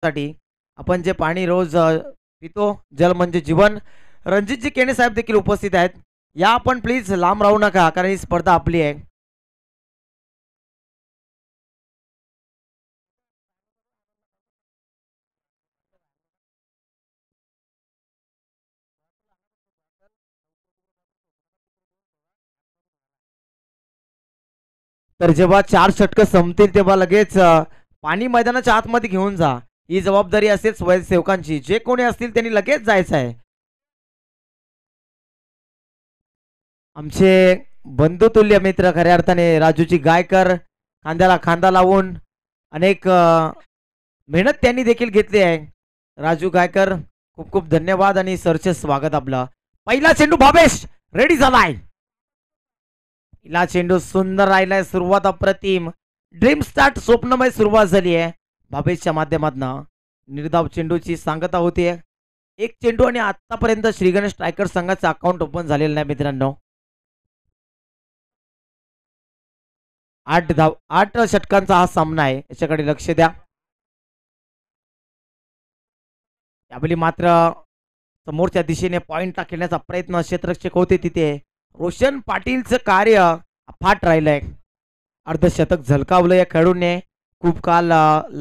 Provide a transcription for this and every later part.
साठी आपण जे पाणी रोज पितो, जल म्हणजे जीवन. रणजितजी केणे साहेब देखील उपस्थित आहेत. या आपण प्लीज लांब राहू नका, कारण ही स्पर्धा आपली आहे. तर जेव्हा 4 षटकं संपतील तेव्हा लगेच पाणी मैदानाच्या आतमध्ये घेऊन जा. ही जबाबदारी असेल स्वयंसेवकांची. जे कोणी असतील त्यांनी लगेच जायचं आहे. आमचे बंधुतुल्य मित्र खऱ्या अर्थाने राजूजी गायकर, खांद्याला खांदा लावून अनेक मेहनत त्यांनी देखील घेतली आहे. राजू गायकर, खूप खूप धन्यवाद आणि सरचे स्वागत आपलं. पहिला चेंडू भावेश रेडी झालाय. पहिला चेंडू सुंदर राहिलाय. सुरुवात अप्रतिम. ड्रीम स्टार्ट, स्वप्नमय सुरुवात झाली आहे भावेशच्या माध्यमातून. निर्धाव चेंडूची सांगता होतीये. एक चेंडू आणि आतापर्यंत श्रीगणेश स्ट्रायकर संघाचं अकाउंट ओपन झालेलं नाही मित्रांनो. 8 षटकांचा हा सामना आहे, याच्याकडे लक्ष द्या. यावेळी मात्र समोरच्या दिशेने पॉइंट टाकण्याचा प्रयत्न क्षेत्ररक्षक होते तिथे. रोशन पाटीलचं कार्य अफाट राहिलंय. अर्धशतक झलकावलं या खेळाडूने. खूप काल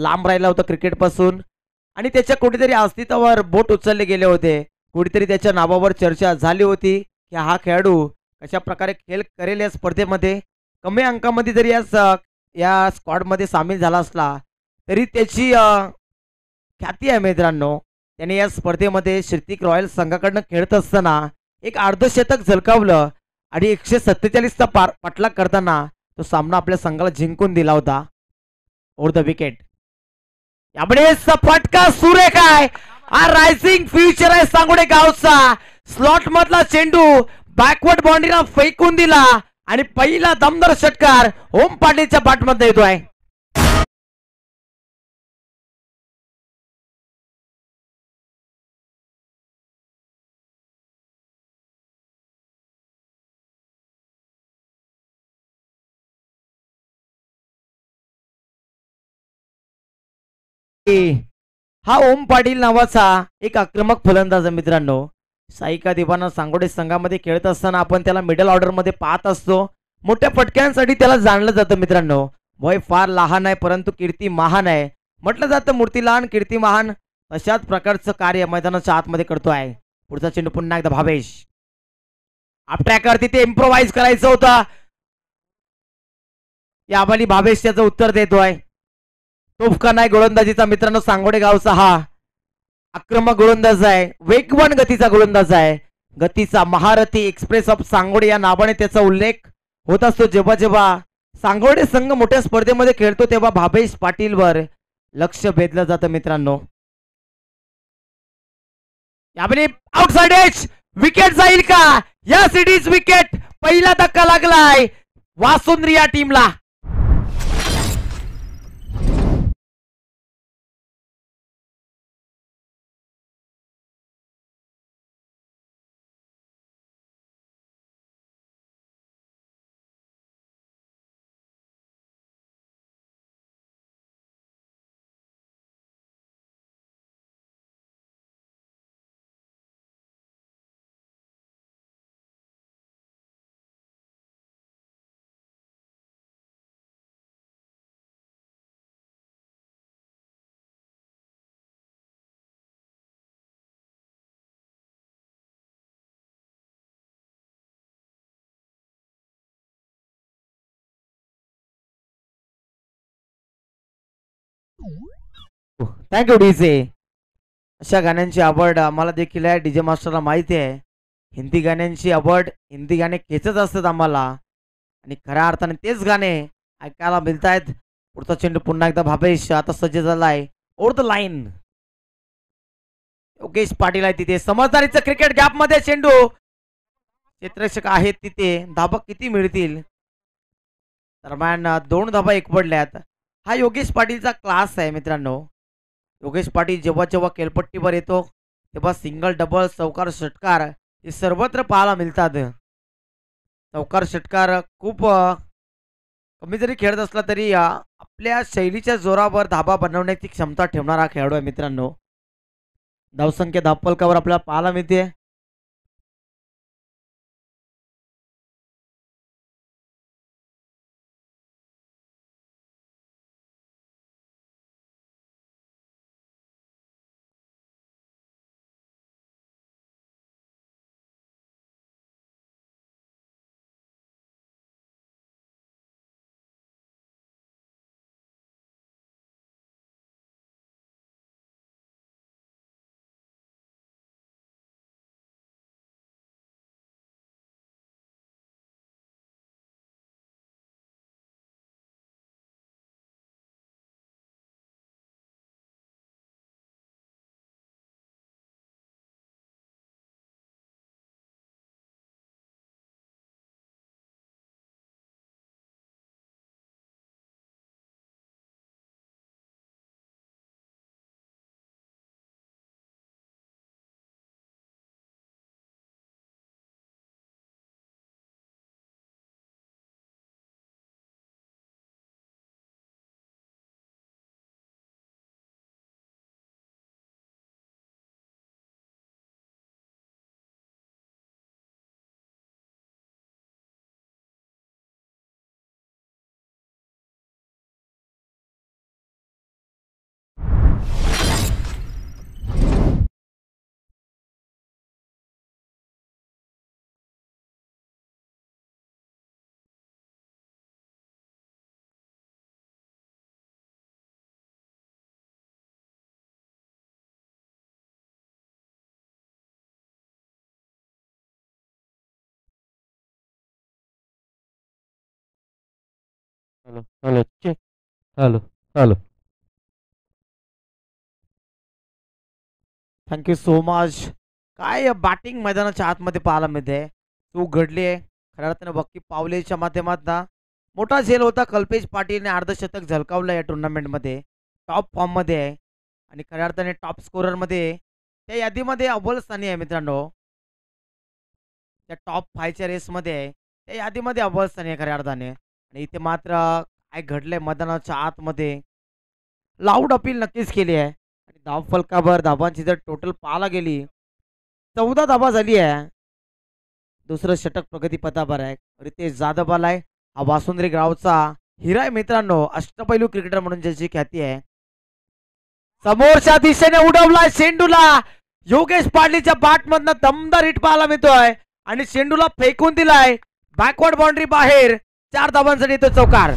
लांब राहिला होता क्रिकेट पासून आणि त्याच्या कुठेतरी अस्तित्वावर बोट उचलले गेले होते. कुठेतरी त्याच्या नावावर चर्चा झाली होती की हा खेळाडू कशा प्रकारे खेळ करेल या स्पर्धेमध्ये. कमी अंकामध्ये जरी या स्क्वॉडमध्ये सामील झाला असला तरी त्याची ख्याती आहे मित्रांनो. त्याने या स्पर्धेमध्ये श्रुतिक रॉयल संघाकडनं खेळत असताना एक अर्धशतक झलकावलं आणि 147चा पाठलाग करताना तो सामना आपल्या संघाला जिंकून दिला होता. Over the wicket. यामुळे फटका सुरेख आहे. हा रायझिंग फ्युचर आहे सांगोडे गावचा. स्लॉट मधला चेंडू बॅकवर्ड बाउंड्रीला फेकून दिला आणि पहिला दमदार षटकार ओम पाटीलच्या बॅटमध्ये येतोय. हा ओम पाटील नावाचा एक आक्रमक फलंदाज आहे मित्रांनो. साईका दिवाना सांगोडे संघामध्ये खेळत असताना आपण त्याला मिडल ऑर्डर मध्ये पाहत असतो. मोठ्या फटक्यांसाठी त्याला जाणलं जातं मित्रांनो. वय फार लहान आहे परंतु कीर्ती महान आहे. म्हटलं जातं मूर्ती लहान कीर्ती महान. तशाच प्रकारचं कार्य मैदानाच्या आतमध्ये करतो आहे. पुढचा चेंडू पुन्हा एकदा भावेश. आपट्रॅकर तिथे इम्प्रोवाइज करायचं होतं. यावेळी भावेश त्याचं उत्तर देतोय. तोफका नाही गोलंदाजीचा मित्रांनो. सांगोडे गावचा हा आक्रमक गोलंदाज आहे. वेगवान गतीचा गोलंदाज आहे. गतीचा महारथी एक्सप्रेस ऑफ सांगोडे या नावाने त्याचा उल्लेख होत असतो. जेव्हा जेव्हा सांगोडे संघ मोठ्या स्पर्धेमध्ये खेळतो तेव्हा भावेश पाटीलवर लक्ष भेदलं जातं मित्रांनो. यावेळी आउटसाइड एज विकेट जाईल का? या सिटीज विकेट. पहिला धक्का लागलाय वासुंद्री या टीमला. Thank you DJ. अशा गाण्यांची आवड आम्हाला देखील आहे. डीजे मास्टरला माहिती आहे. हिंदी गाण्यांची आवड, हिंदी गाणे खेचत असतात आम्हाला आणि खऱ्या अर्थाने तेच गाणे ऐकायला मिळत आहेत. पुढचा चेंडू पुन्हा एकदा भावेश आता सज्ज झालाय. Over the line. Yogesh Patil आहे तिथे. समजदारीचं क्रिकेट गॅप मध्ये चेंडू. क्षेत्ररक्षक आहेत तिथे. धाबा किती मिळतील? दरम्यान 2 धाबा एक पडल्यात. हा योगेश पाटीलचा क्लास आहे मित्रांनो. योगेश पाटील जेव्हा जेव्हा खेळपट्टीवर येतो तेव्हा सिंगल डबल चौकार षटकार हे सर्वत्र पाहायला मिळतात. चौकार षटकार खूप कमी जरी खेळत असला तरी आपल्या शैलीच्या जोरावर धाबा बनवण्याची क्षमता ठेवणारा खेळाडू आहे मित्रांनो. धावसंख्या धावफलकावर आपल्याला पाहायला मिळते. Hello hello check. Hello hello. Thank you so much. काय बॅटिंग मैदानाच्या आतमध्ये पाहायला मिळते. तू घडली आहे खऱ्या अर्थाने वक्की पावलेच्या माध्यमातून. मोठा झेल होता. कल्पेश पाटीलने अर्धशतक झळकावलं या टुर्नामेंटमध्ये. टॉप फॉर्ममध्ये आहे आणि खऱ्या अर्थाने टॉप स्कोररमध्ये त्या यादीमध्ये अव्वल स्थानी आहे मित्रांनो. त्या टॉप 5च्या रेसमध्ये आहे. त्या यादीमध्ये अव्वल स्थानी आहे खऱ्या अर्थाने. आणि इथे मात्र काय घडलंय मैदानाच्या आतमध्ये. लाऊड अपील नक्कीच केली आहे आणि धावफलकावर धावांची जर टोटल पाहायला गेली 14 धावा झाली आहे. दुसरं षटक प्रगतीपथावर आहे. रितेश जाधव आलाय. हा वासुंद्री गावचा हिरा आहे मित्रांनो. अष्टपैलू क्रिकेटर म्हणून ज्याची ख्याती आहे. समोरच्या दिशेने उडवलाय चेंडूला. योगेश पाडलीच्या बॅट मधनं दमदार हिट पाहायला मिळतोय आणि चेंडूला फेकून दिलाय बॅकवर्ड बाउंड्री बाहेर. 4 धावांसाठी तो चौकार.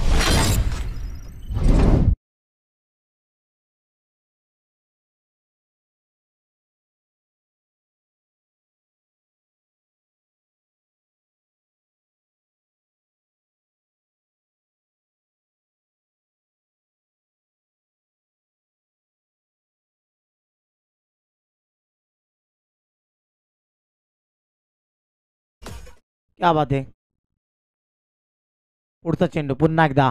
क्या बात आहे. पुढचा चेंडू पुन्हा एकदा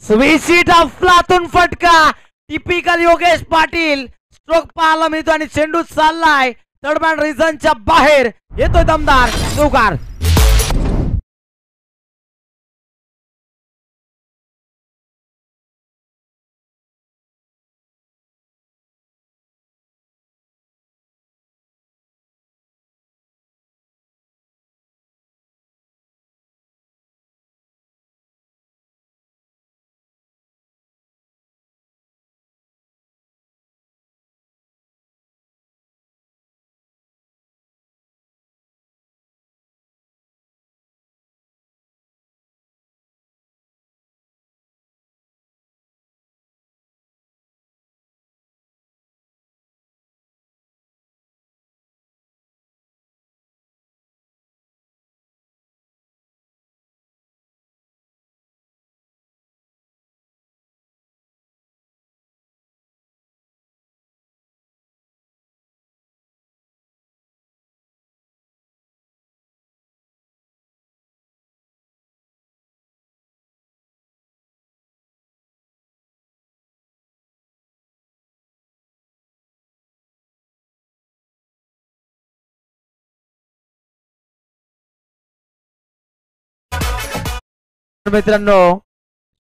स्वीसीट अफलातून फटका. टिपिकल योगेश पाटील. स्ट्रोक पाहायला मिळतो आणि चेंडू चाललाय थर्ड मॅन रिझनच्या बाहेर. येतोय दमदार चौकार. मित्रांनो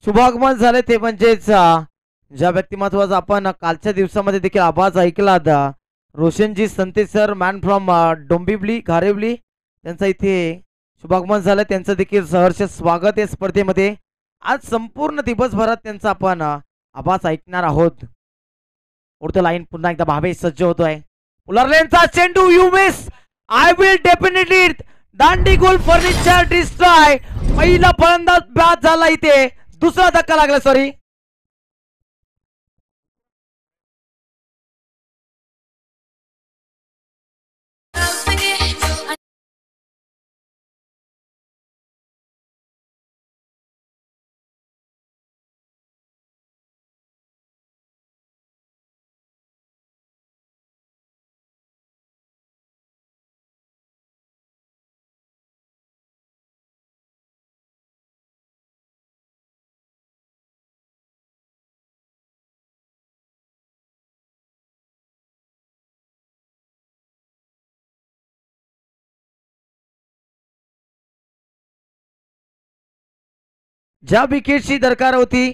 शुभागमन झाले ते म्हणजेच ज्या व्यक्तिमत्वाचा आपण कालच्या दिवसामध्ये देखील आवाज ऐकला Roshanji संते sir man from Dombivli घारेवली त्यांचा इथे शुभागमन झालं. त्यांचं देखील सहर्ष स्वागत आहे स्पर्धेमध्ये. आज संपूर्ण दिवसभरात त्यांचा आपण आवाज ऐकणार आहोत. उडतं लाईन पुन्हा एकदा भावेश सज्ज होतोय. पुलरलेनचा चेंडू you miss I will definitely Dandi goal furniture destroy. पहिला फलंदाज बाद झाला इथे. दुसरा धक्का लागला सॉरी. ज्या विकेटची दरकार होती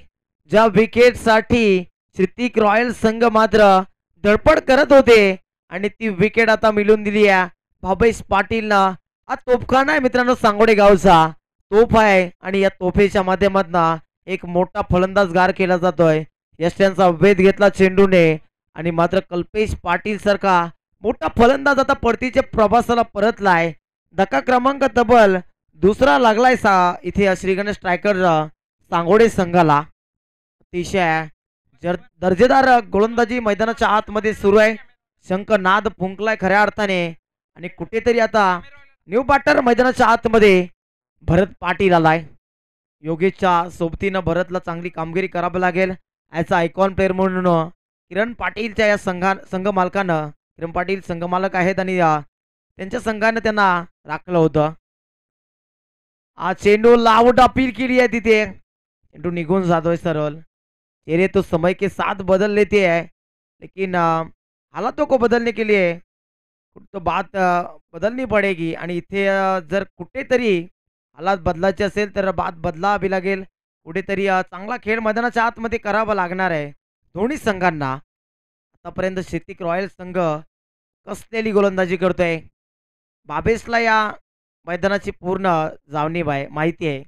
ज्या विकेटसाठी श्रुतिक रॉयल संघ मात्र धडपड करत होते आणि ती विकेट आता मिळून दिली आहे भावेश पाटीलनं. हा तोफखाना आहे मित्रांनो सांगोडे गावचा तोफ आहे आणि या तोफेच्या माध्यमातून एक मोठा फलंदाज गार केला जातोय. यष्ट्यांचा वेध घेतला चेंडूने आणि मात्र कल्पेश पाटील सारखा मोठा फलंदाज आता परतीच्या प्रवासाला परतलाय. धक्का क्रमांक तब्बल दुसरा लागलाय इथे श्रीगणेश स्ट्रायकर सांगोडे संघाला. अतिशय दर्जेदार गोलंदाजी मैदानाच्या आतमध्ये सुरू आहे. शंखनाद फुंकलाय खऱ्या अर्थाने आणि कुठेतरी आता न्यू बॅटर मैदानाच्या आतमध्ये भरत पाटील आलाय. योगेशच्या सोबतीनं भरतला चांगली कामगिरी करावी लागेल ॲज अ आयकॉन प्लेअर म्हणून. किरण पाटीलच्या या संघ मालकानं किरण पाटील संघ मालक आहेत आणि त्यांच्या संघानं त्यांना राखलं होतं. चेंडू लावट अपील केली आहे तिथे. चेंडू निघून जातोय सरळ. चेहरे तो समय के साथ बदल लेते हैं लेकिन हालातों को बदलने के लिए तो बात बदलनी पडेगी आणि इथे जर कुठेतरी हालात बदलायचे असेल तर बात बदलावी लागेल. कुठेतरी चांगला खेळ मैदानाच्या आतमध्ये करावा लागणार आहे दोन्ही संघांना. आतापर्यंत श्रुतिक रॉयल संघ कसलेली गोलंदाजी करतोय. भावेशला या मैदानाची पूर्ण जावणी माहिती आहे.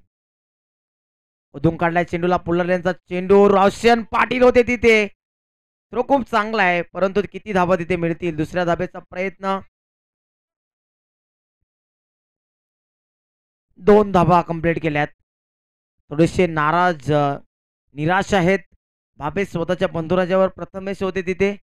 उधून काढलाय चेंडूला पुलरलेनचा चेंडू. रोशन पाटील होते तिथे. थ्रो खूप चांगला आहे परंतु किती धाबा तिथे मिळतील. दुसऱ्या धाब्याचा प्रयत्न. 2 धाबा कंप्लीट केल्यात. थोडेसे निराश आहेत भावेश. स्वतःच्या बंधुराजावर प्रथमेश होते तिथे.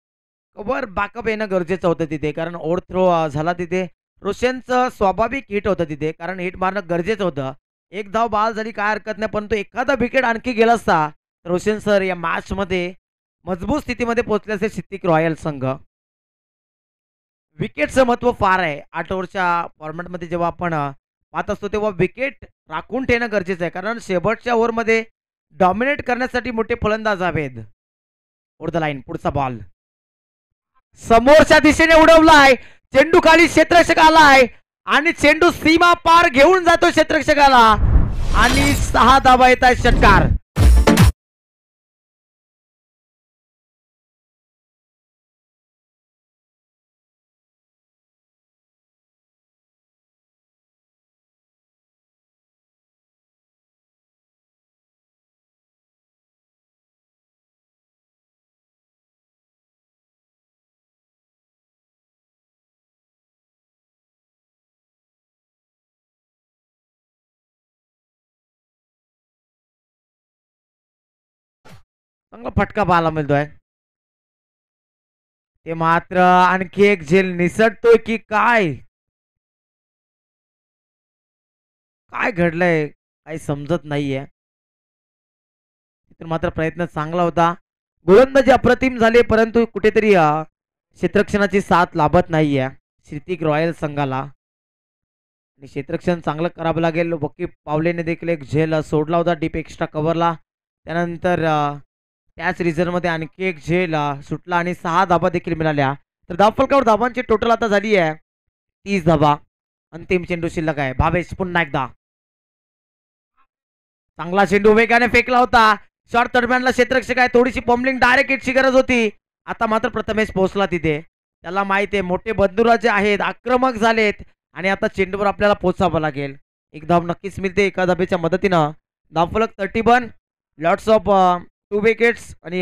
कव्हर बॅकअप येणं गरजेचं होतं तिथे कारण ओव्हर थ्रो झाला तिथे. रोशनचं स्वाभाविक हिट होतं तिथे कारण हिट मारणं गरजेचं होतं. 1 धाव बाद झाली काय हरकत नाही परंतु एखादा विकेट आणखी गेला असता रोशन सर या मॅच मध्ये मजबूत स्थितीमध्ये पोहोचले असे श्रुतिक रॉयल संघ. विकेटचं महत्व फार आहे. 8 ओव्हरच्या फॉर्मॅटमध्ये जेव्हा आपण पाहत असतो तेव्हा विकेट राखून ठेवणं गरजेचं आहे कारण शेवटच्या ओव्हरमध्ये डॉमिनेट करण्यासाठी मोठे फलंदाज हवेत. ओव्हर द लाईन पुढचा बॉल समोरच्या दिशेने उडवलाय. चेंडू खाली क्षेत्ररक्षक आलाय आणि चेंडू सीमा पार घेऊन जातो क्षेत्ररक्षकाला आणि 6 धावा येत आहेत. षटकार. चांगला फटका पाहायला मिळतोय. ते मात्र आणखी एक झेल निसटतोय की काय काय घडलंय काही समजत नाहीये. मात्र प्रयत्न चांगला होता. गोलंदाजी अप्रतिम झाले परंतु कुठेतरी क्षेत्ररक्षणाची साथ लाभत नाहीये श्रुतिक रॉयल संघाला आणि क्षेत्ररक्षण चांगलं करावं लागेल. वकीफ पावलेने देखील एक झेल सोडला होता डीप एक्स्ट्रा कव्हरला. त्यानंतर त्याच रिझनमध्ये आणखी एक झेल सुटला आणि 6 धाबा देखील मिळाल्या. तर धावफलकावर धाबांची टोटल आता झाली आहे 30 धाबा. अंतिम चेंडू शिल्लक आहे. भावेश पुन्हा एकदा चांगला चेंडू वेगाने फेकला होता. शॉर्ट दरम्यानला क्षेत्ररक्षक आहे, थोडीशी पॉम्बलिंग डायरेक्ट हिटची गरज होती. आता मात्र प्रथमेश पोहोचला तिथे. त्याला माहिती आहे मोठे बंधुराजे आहेत, आक्रमक झालेत आणि आता चेंडूवर आपल्याला पोचावं लागेल. एक धाव नक्कीच मिळते एका धाबेच्या मदतीनं. धावफलक 31, लॉट्स ऑफ 2 विकेट्स आणि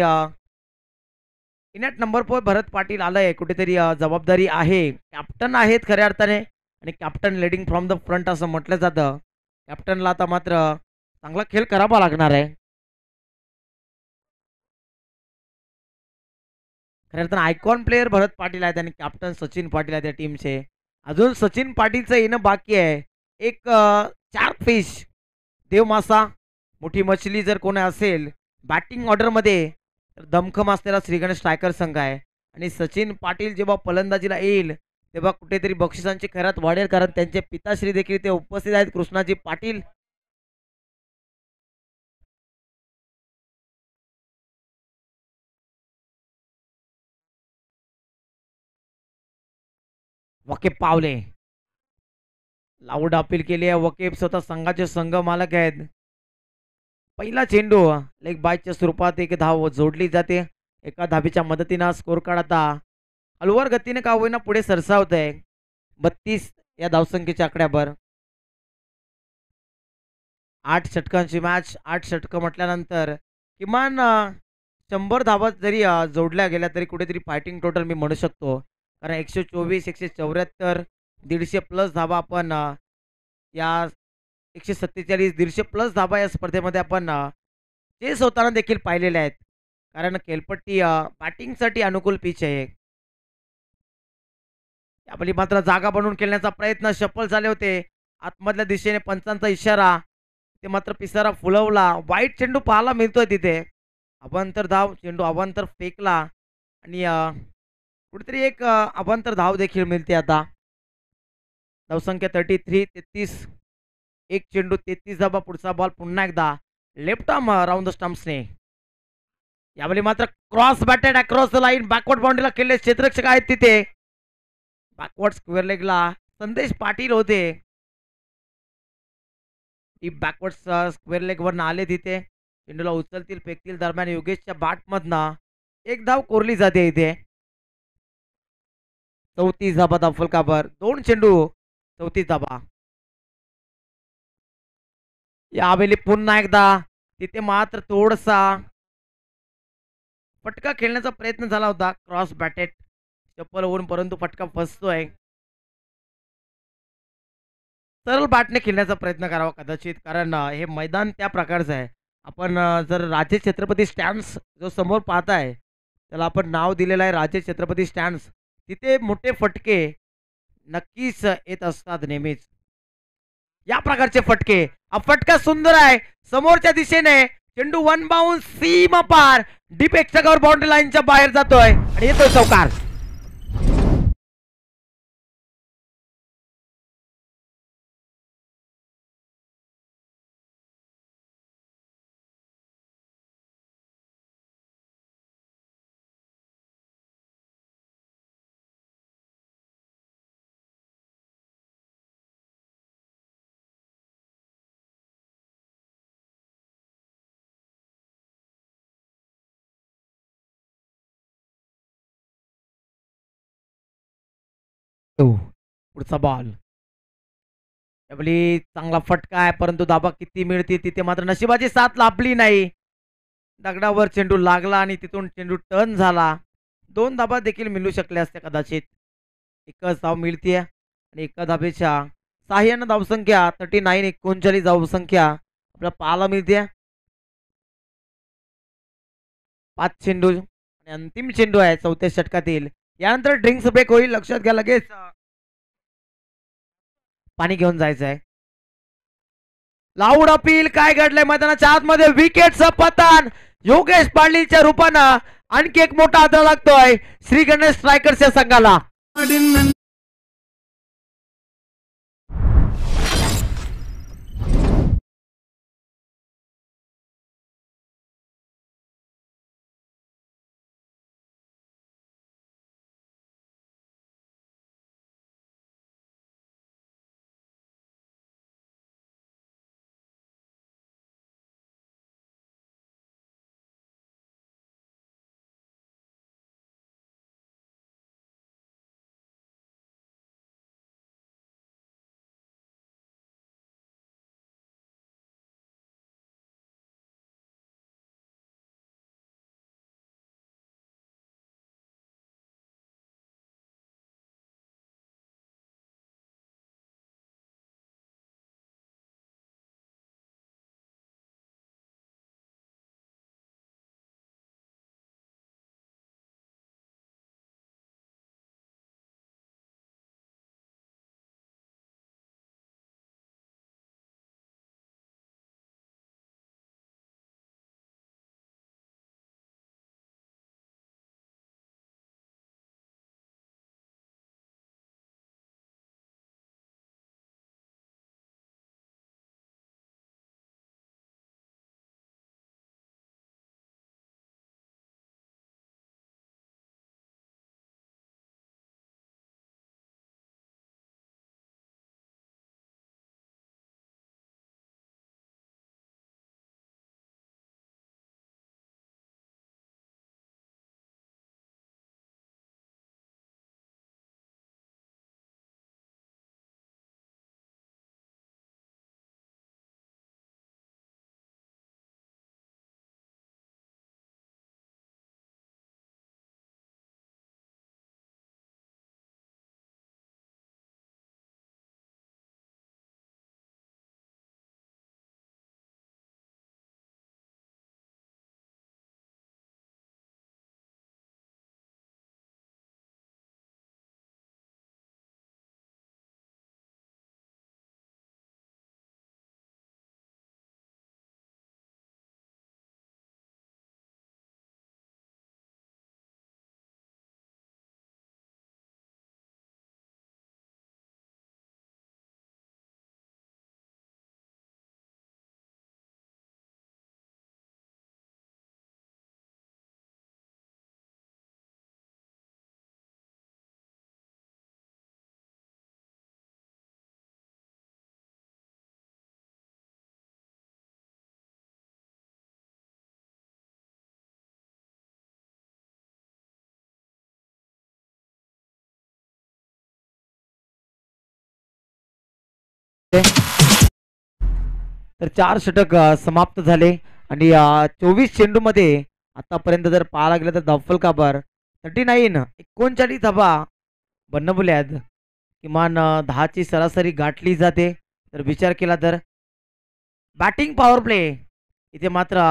इनॅट नंबर पर भरत पाटील आलाय. कुठेतरी जबाबदारी आहे. कॅप्टन आहेत खऱ्या अर्थाने आणि captain leading from the front असं म्हटलं जातं. कॅप्टनला आता मात्र चांगला खेळ करावा लागणार आहे. खऱ्या अर्थानं आयकॉन प्लेअर भरत पाटील आहेत आणि कॅप्टन सचिन पाटील आहेत त्या टीमचे. अजून सचिन पाटीलचं येणं बाकी आहे. एक चार फिश देवमासा मोठी मछली जर कोणी असेल बॅटिंग ऑर्डरमध्ये तर दमखम असलेला श्रीगणेश स्ट्रायकर संघ आहे. आणि सचिन पाटील जेव्हा फलंदाजीला येईल तेव्हा कुठेतरी बक्षिसांची खैरात वाढेल, कारण त्यांचे पिताश्री देखील ते उपस्थित आहेत कृष्णाजी पाटील. वकीफ पावले लाऊड अपील केली आहे. वकीफ स्वतः संघाचे संघ मालक आहेत. पहिला चेंडू लेग बायच्या स्वरूपात एक धाव जोडली जाते. एका धाबीच्या मदतीनं स्कोर कार्ड आता हलवार गतीने का होईना पुढे सरसावत आहे 32 या धावसंख्येच्या आकड्यावर. 8 षटकांची मॅच. 8 षटकं म्हटल्यानंतर किमान 100 धावा जरी जोडल्या गेल्या तरी कुठेतरी फायटिंग टोटल मी म्हणू शकतो, कारण 124 174 150 प्लस धावा आपण या 147 150 प्लस धावा या स्पर्धेमध्ये आपण चेस होताना देखील पाहिलेले आहेत, कारण खेळपट्टी बॅटिंगसाठी अनुकूल पिच आहे. यावेळी मात्र जागा बनवून खेळण्याचा प्रयत्न सफल झाले होते. आतमधल्या दिशेने पंचांचा इशारा, ते मात्र पिसारा फुलवला. वाईट चेंडू पाहायला मिळतोय तिथे. अवांतर धाव, चेंडू अवांतर फेकला आणि कुठेतरी एक अवांतर धाव देखील मिळते. आता धावसंख्या 33. एक चेंडू 33 धावा. पुढचा बॉल पुन्हा एकदा लेफ्ट आर्म राऊंड द स्टंप्सने. यावेळी मात्र cross batted across the line. Backward बाउंड्रीला खेळले क्षेत्ररक्षक आहेत तिथे. बॅकवर्ड स्क्वेअर लेगला संदेश पाटील होते. बॅकवर्ड स्क्वेअर लेग वर आले तिथे. चेंडूला उचलतील फेकतील दरम्यान योगेशच्या बॅटमधनं एक धाव कोरली जाते इथे. 34 धाबा धावफलकावर. 2 चेंडू 34 धाबा. यावेळी पुन्हा एकदा तिथे मात्र थोडसा फटका खेळण्याचा प्रयत्न झाला होता. क्रॉस बॅटेड चप्पल होऊन, परंतु फटका फसतोय. सरळ बॅटने खेळण्याचा प्रयत्न करावा कदाचित, कारण हे मैदान त्या प्रकारचं आहे. आपण जर राजे छत्रपती स्टँड्स जो समोर पाहताय त्याला आपण नाव दिलेलं आहे राजे छत्रपती स्टँड्स. तिथे मोठे फटके नक्कीच येत असतात नेहमीच. या प्रकारचे फटके. हा फटका सुंदर आहे समोरच्या दिशेने. चेंडू वन बाउंस सीमा पार डीप एक्स्ट्रा कव्हर बाउंड्री लाईनच्या बाहेर जातोय आणि येतोय चौकार. पुढचा बॉल. यावेळी चांगला फटका आहे, परंतु धाबा किती मिळते तिथे मात्र नशिबाची साथ लाभली नाही. दगडावर चेंडू लागला आणि तिथून चेंडू टर्न झाला. 2 धाबा देखील मिळू शकल्या असत्या कदाचित. एकच धाव मिळतीये आणि एका धाबेच्या सहाय्यानं धावसंख्या 39 धावसंख्या आपल्याला पाहायला मिळते. 5 चेंडू आणि अंतिम चेंडू आहे 4थ्या षटकातील. यानंतर ड्रिंक्स ब्रेक होईल, लक्षात घ्या. लगेच पाणी घेऊन जायचं आहे. Loud appeal. काय घडलंय मैदानाच्या आतमध्ये? विकेटचं पतन योगेश पाटीलच्या रूपानं. आणखी एक मोठा आदर लागतोय श्री गणेश स्ट्रायकर्सच्या संघाला. तर 4 षटक समाप्त झाले आणि 24 चेंडू मध्ये आतापर्यंत जर पाहायला गेलं तर धावफल काबर 39 धाबा बनवल्यात. किमान 10ची सरासरी गाठली जाते. तर विचार केला तर बॅटिंग पॉवर प्ले इथे मात्र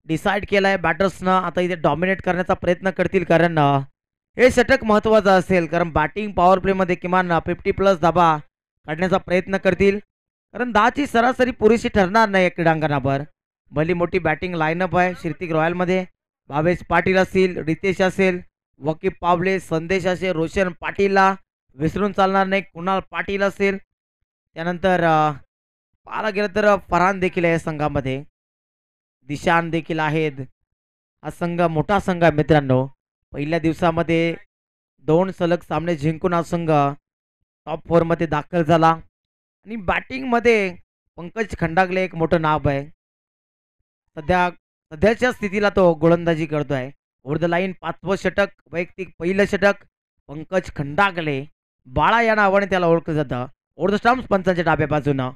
डिसाईड केलाय बॅटर्सनं. आता इथे डॉमिनेट करण्याचा प्रयत्न करतील कारण हे षटक महत्वाचं असेल कारण बॅटिंग पॉवर प्ले मध्ये किमान 50+ धाबा काढण्याचा प्रयत्न करतील कारण 10ची सरासरी पुरेशी ठरणार नाही क्रीडांगणावर. भली मोठी बॅटिंग लाईनअप आहे श्रीतिक रॉयलमध्ये. भावेश पाटील असतील, रितेश असेल, वकीफ पावले, संदेश असेल, रोशन पाटीलला विसरून चालणार नाही, कुणाल पाटील असेल, त्यानंतर पाहायला गेलं तर फरहान देखील आहे संघामध्ये, दिशान देखील आहेत. हा संघ मोठा संघ आहे मित्रांनो. पहिल्या दिवसामध्ये 2 सलग सामने जिंकून हा संघ टॉप 4 मध्ये दाखल झाला आणि बॅटिंग मध्ये पंकज खंडागले एक मोठं नाव आहे. सध्याच्या स्थितीला तो गोलंदाजी करतोय. ओव्हर द लाईन 5वं षटक, वैयक्तिक पहिलं षटक पंकज खंडागले, बाळा या नावाने त्याला ओळखलं जातं. ओव्हर द स्टंप्स पंचांच्या डाव्या बाजूनं.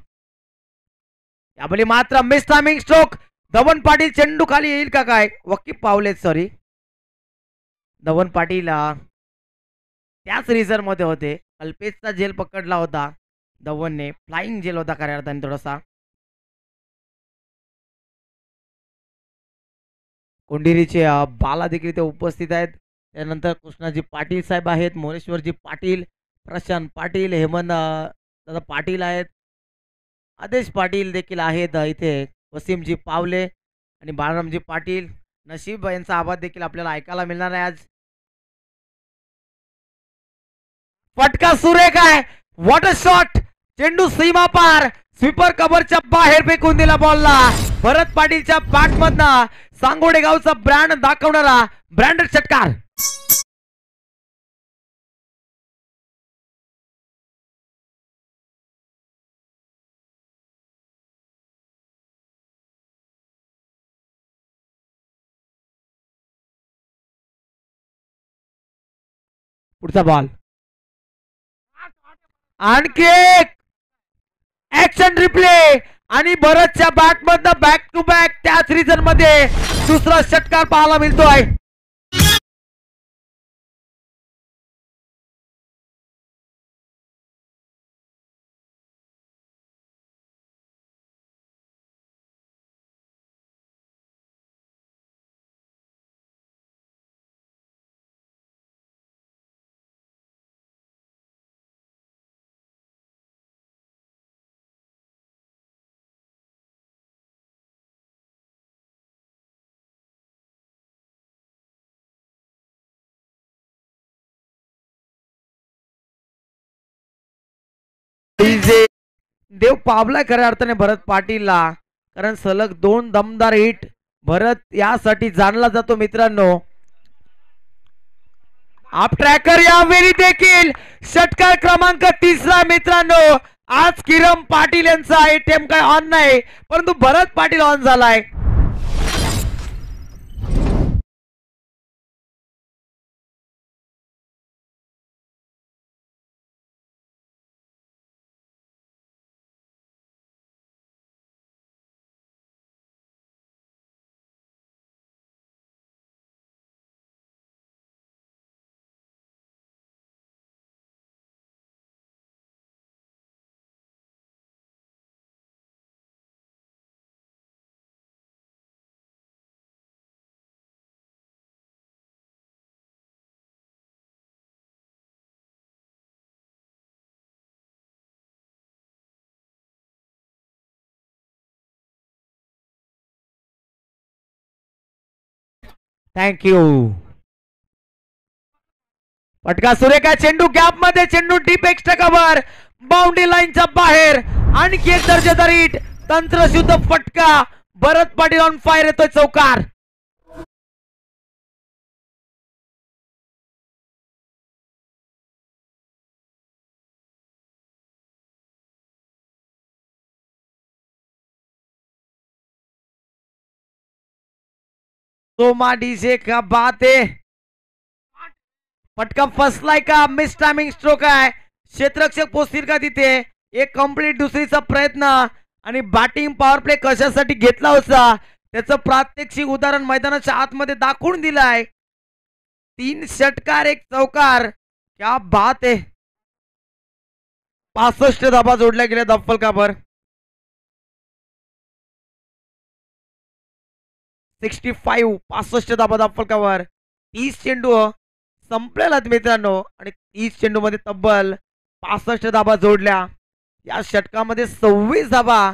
यावेळी मात्र miss timing stroke. Dhawan Patil चेंडू खाली येईल का काय? वकीफ पावले सॉरी, धवन पाटील त्याच रिझर्व मध्ये होते. अल्पेशचा जेल पकडला होता धवनने, फ्लाइंग जेल होता खऱ्या अर्थाने थोडासा. कोंडिरीचे बाला देखील इथे उपस्थित आहेत. त्यानंतर कृष्णाजी पाटील साहेब आहेत, मोरेश्वरजी पाटील, प्रशांत पाटील, हेमंत दादा पाटील आहेत, आदेश पाटील देखील आहेत इथे, वसीमजी पावले आणि बाळरामजी पाटील. नशीब यांचा आवाज देखील आपल्याला ऐकायला मिळणार आहे आज. फटका सुरेख आहे, व्हॉट अ शॉट. चेंडू सीमा पार, स्वीपर कव्हरच्या बाहेर फेकून दिला बॉलला. भरत पाटीलच्या बॅटमधनं सांगोडे गावचा ब्रँड दाखवणारा ब्रँडेड षटकार. पुढचा बॉल, आणखी एक ऍक्शन रिप्ले आणि भरतच्या बॅटमधनं बॅक टू बॅक त्याच रिझन मध्ये दुसरा षटकार पाहायला मिळतोय. देव पावलाय खऱ्या अर्थाने भरत पाटीलला कारण सलग 2 दमदार हिट भरत यासाठी जाणला जातो मित्रांनो. आप ट्रॅकर यावेळी देखील षटकार क्रमांक 3 मित्रांनो. आज किरण पाटील यांचा आयटम काय ऑन नाही परंतु भरत पाटील ऑन झालाय. थँक्यू. फटका सुरेखा, चेंडू गॅप मध्ये, चेंडू डीप एक्स्ट्रा कव्हर, बाउंड्री लाईनच्या बाहेर. आणखी एक दर्जेदार हिट, तंत्रशुद्ध फटका. भरत पाटील ऑन फायर येतोय चौकार. सोमा डीजे का बात है. फटका फसलाय का? मिस टायमिंग स्ट्रोक आहे. क्षेत्ररक्षक पोहोचतील का तिथे? एक कंप्लीट दुसरीचा प्रयत्न आणि बॅटिंग पॉवर प्ले कशासाठी घेतला होता त्याचं प्रात्यक्षिक उदाहरण मैदानाच्या आतमध्ये दाखवून दिलंय. 3 षटकार 1 चौकार, क्या बात आहे. 65 धाबा जोडल्या गेल्या दफल काबर. 65 धाबा दफल काबर. 30 चेंडू संपलेला मित्रांनो आणि 30 चेंडू मध्ये तब्बल 65 धाबा जोडल्या. या षटकामध्ये 26 धाबा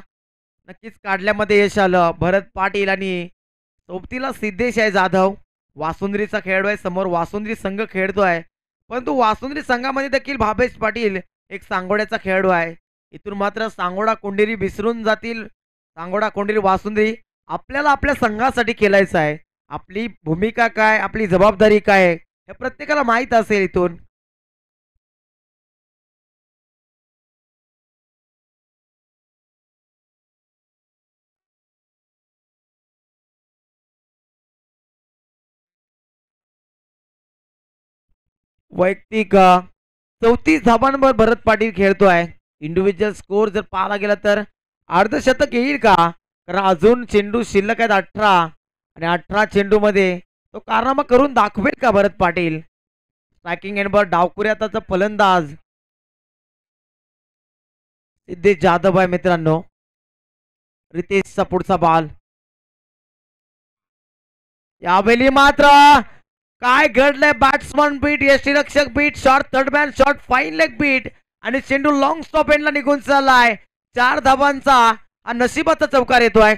नक्कीच काढल्यामध्ये यश आलं. भरत पाटील आणि सोबतीला सिद्धेश आहे जाधव. वासुंद्रीचा खेळाडू आहे समोर. वासुंद्री संघ खेळतोय परंतु वासुंद्री संघामध्ये देखील भावेश पाटील एक सांगोड्याचा खेळाडू आहे. इथून मात्र सांगोडा कोंडेरी विसरून जातील. सांगोडा कोंडेरी वासुंद्री आपल्याला आपल्या संघासाठी खेळायचं आहे. आपली भूमिका काय, आपली जबाबदारी काय हे प्रत्येकाला माहित असेल. इथून वैयक्तिक 34 धाबांवर भरत पाटील खेळतोय. इंडिव्हिज्युअल स्कोर जर पाहायला गेला तर अर्धशतक येईल का, कारण अजून चेंडू शिल्लक आहेत 18 आणि 18 चेंडू मध्ये तो कारनामा करून दाखवेल का भरत पाटील. स्ट्रायकिंग एंडवर डावकुऱ्याचा फलंदाज सिद्धेश जाधव आहे मित्रांनो. रितेशचा पुढचा बॉल. यावेळी मात्र काय घडलंय, बॅट्समन बीट, यष्टीरक्षक beat, short third man short, fine leg beat आणि चेंडू लॉंग स्टॉप एंडला निघून चाललाय. 4 धाबांचा हा नशिबाचा चौकार येतोय.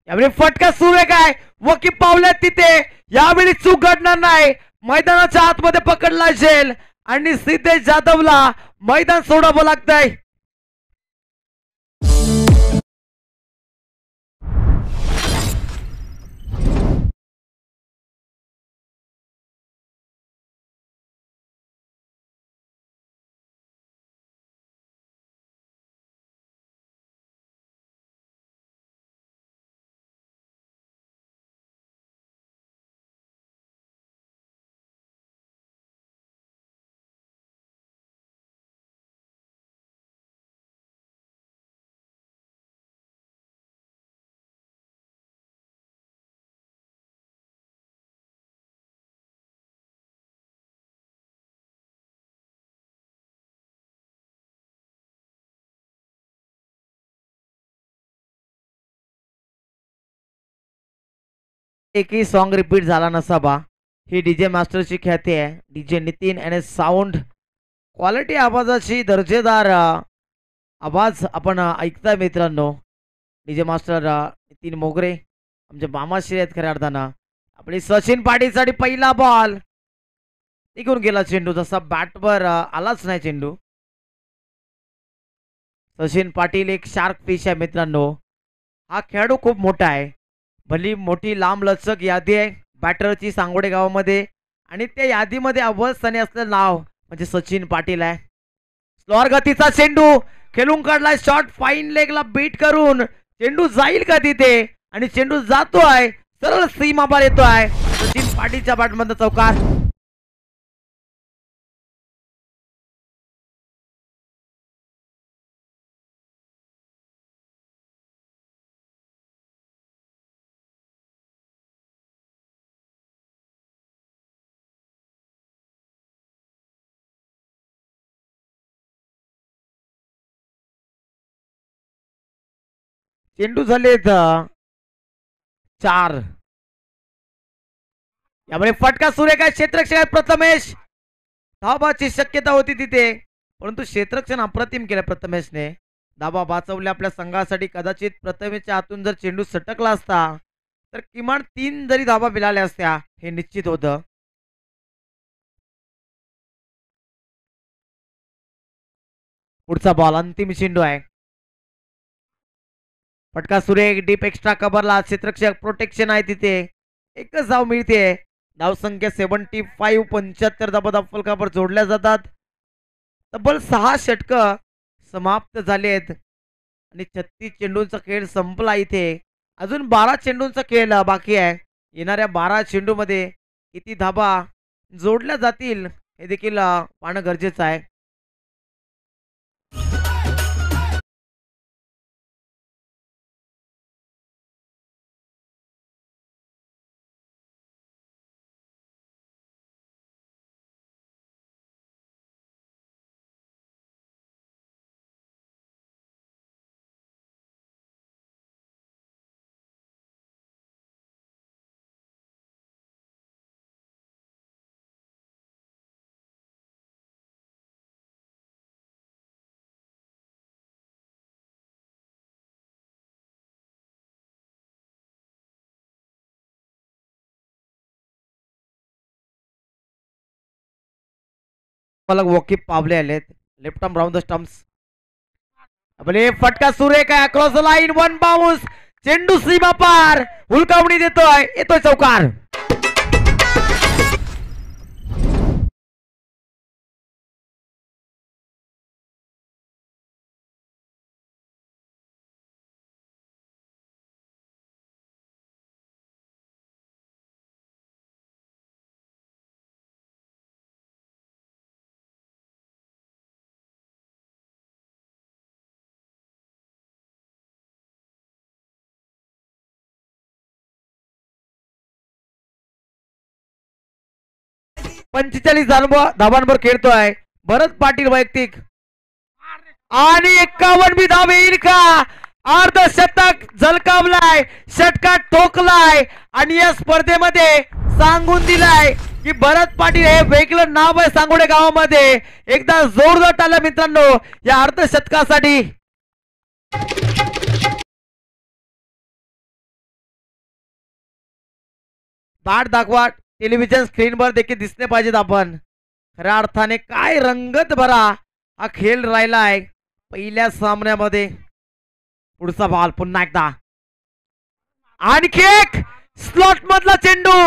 यावेळी फटका सुरू आहे काय, वकील पावल्यात तिथे. यावेळी चूक घडणार नाही. मैदानाच्या आतमध्ये पकडला झेल आणि सिद्धेश जाधवला मैदान सोडावं लागतंय. एकही सॉन्ग रिपीट झाला नसावा ही डीजे मास्टरची ख्याती आहे. डीजे नितीन आणि साऊंड क्वालिटी आवाजाची दर्जेदार आवाज आपण ऐकताय मित्रांनो. डीजे मास्टर नितीन मोगरे आमचे मामाश्री आहेत खऱ्या अर्थानं. आपली सचिन पाटीलसाठी पहिला बॉल निघून गेला चेंडू, जसा बॅटवर आलाच नाही चेंडू. सचिन पाटील एक शार्क फिश आहे मित्रांनो. हा खेळाडू खूप मोठा आहे. भली मोठी लांब लचक यादी आहे बॅटरची सांगोडे गावामध्ये आणि त्या यादीमध्ये अव्वल स्थानी असलेलं नाव म्हणजे सचिन पाटील आहे. स्लोअर गतीचा चेंडू खेळून काढलाय. शॉर्ट फाईन लेगला बीट करून चेंडू जाईल का तिथे आणि चेंडू जातोय सरळ सीमापार येतोय. सचिन पाटीलच्या बॅटमधून चौकार. चेंडू झालेत 4. यामुळे फटका सुरेख आहे. क्षेत्ररक्षक प्रथमेश, धाबाची शक्यता होती तिथे परंतु क्षेत्ररक्षण अप्रतिम केलं प्रथमेशने. धाबा वाचवल्या आपल्या संघासाठी. कदाचित प्रथमेशच्या हातून जर चेंडू सटकला असता तर किमान 3 जरी धाबा मिळाल्या असत्या हे निश्चित होतं. पुढचा बॉल अंतिम चेंडू आहे. फटका सुरेख, डीप एक्स्ट्रा कव्हरला क्षेत्ररक्षक प्रोटेक्शन आहे तिथे. एकच धाव मिळते. धावसंख्या 75 75 धाबा फलकावर जोडल्या जातात. तब्बल 6 षटकं समाप्त झालेत आणि 36 चेंडूंचा खेळ संपला इथे. अजून 12 चेंडूंचा खेळ बाकी आहे. येणाऱ्या 12 चेंडूमध्ये किती धाबा जोडल्या जातील हे देखील पाहणं गरजेचं आहे. मला वॉकीप पावले आलेत. Left arm round the stumps. आपले फटका सुरेख आहे. Across the line, one bounce. चेंडू सीमा पार हुलकावणी देतोय. येतोय चौकार. पंचेचाळीस धावांवर खेळतोय भरत पाटील वैयक्तिक. आणि 51 बी धाव येईल का? अर्धशतक झलकावलाय, षटकार ठोकलाय आणि या स्पर्धेमध्ये सांगून दिलाय की भरत पाटील हे वेगळं नाव आहे सांगोडे गावामध्ये. एकदा जोरदार टाळ्या मित्रांनो या अर्धशतकासाठी. बाट दाखवा टेलिव्हिजन स्क्रीनवर देखील दिसले पाहिजेत आपण. खऱ्या अर्थाने काय रंगत भरा हा खेळ राहिलाय पहिल्या सामन्यामध्ये. पुढचा बॉल पुन्हा एकदा. आणखी एक स्लॉट मधला चेंडू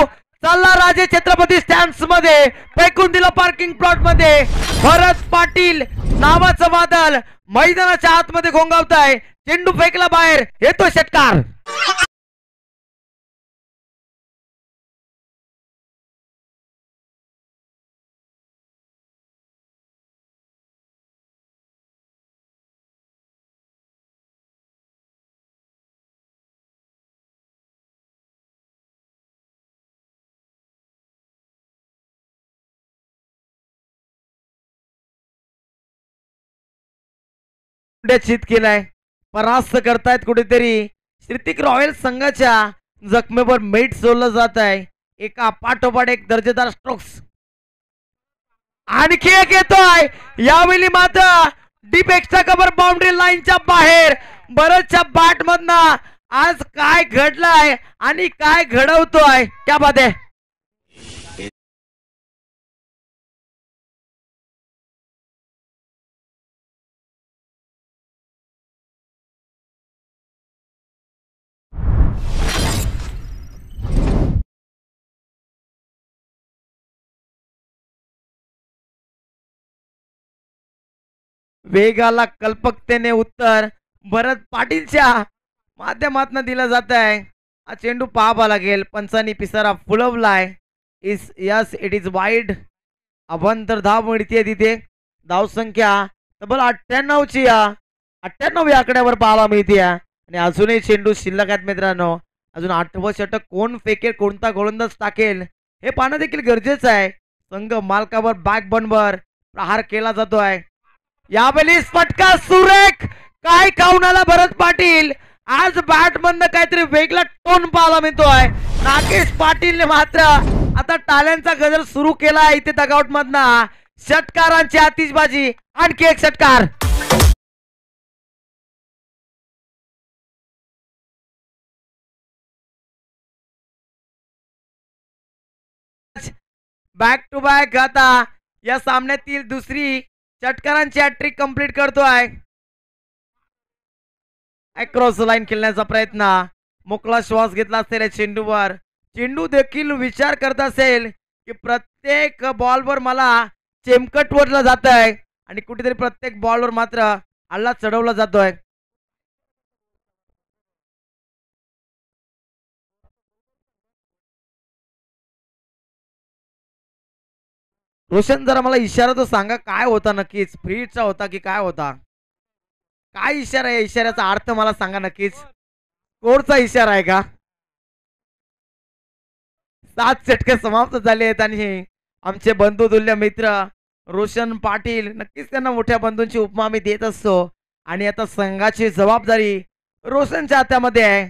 चालला राजे छत्रपती स्टँड्स मध्ये, फेकून दिला पार्किंग प्लॉट मध्ये. भरत पाटील नावाचं वादळ मैदानाच्या आतमध्ये घोंगावत आहे. चेंडू फेकला बाहेर, येतो षटकार. चित केलाय, परास्त करतायत कुठेतरी. श्रुतिक रॉयल संघाच्या जखमेवर मीठ सोडलं जात आहे. एका पाठोपाठ एक दर्जेदार स्ट्रोक्स. आणखी एक येतोय. यावेळी मात्र डीप एक्स्ट्रा कव्हर बाउंड्री लाईनच्या बाहेर. बरचच्या बॅट मधनं आज काय घडलंय आणि काय घडवतोय, क्या बात आहे. वेगाला कल्पकतेने उत्तर भरत पाटीलच्या माध्यमातून दिलं जात आहे. हा चेंडू पाहावा लागेल. पंचांनी पिसारा फुलवलाय. Yes it is wide. अभंतर धाव मिळते तिथे. धावसंख्या तब्बल 98 ची 98 या आकड्यावर पाहायला मिळते. आणि अजूनही चेंडू शिल्लक आहेत मित्रांनो. अजून 8वं षटक कोण फेकेल, कोणता गोलंदाज टाकेल हे पाहणं देखील गरजेचं आहे. संघ मालकावर बॅकबनवर प्रहार केला जातोय. यावेळी फटका सुरेख. काय खाऊन आला भरत पाटील. आज बॅट मधनं काहीतरी वेगळा टोन पाहायला मिळतोय. नागेश पाटीलने मात्र आता टाळ्यांचा गजर सुरू केला आहे इथे डगआउट मधनं. षटकारांची आतिषबाजी. आणखी एक षटकार. बॅक टू बॅक आता या सामन्यातील दुसरी षटकारांची हॅट्रिक कंप्लीट करतोय. क्रॉस लाईन खेळण्याचा प्रयत्न. मोकळा श्वास घेतला असलेल्या चेंडूवर चेंडू देखील विचार करत असेल की प्रत्येक बॉलवर मला चेमकट वरलं जात आहे आणि कुठेतरी प्रत्येक बॉलवर मात्र हल्ला चढवला जातोय. रोशन जरा मला इशारा तर सांगा काय होता नक्कीच फ्रीचा होता की काय होता काय इशारा आहे इशाऱ्याचा अर्थ मला सांगा नक्कीच स्कोरचा इशारा आहे का 7 षटके समाप्त झाले आहेत आणि आमचे बंधू तुल्य मित्र रोशन पाटील नक्कीच त्यांना मोठ्या बंधूंची उपमा आम्ही देत असतो आणि आता संघाची जबाबदारी रोशनच्या हातामध्ये आहे.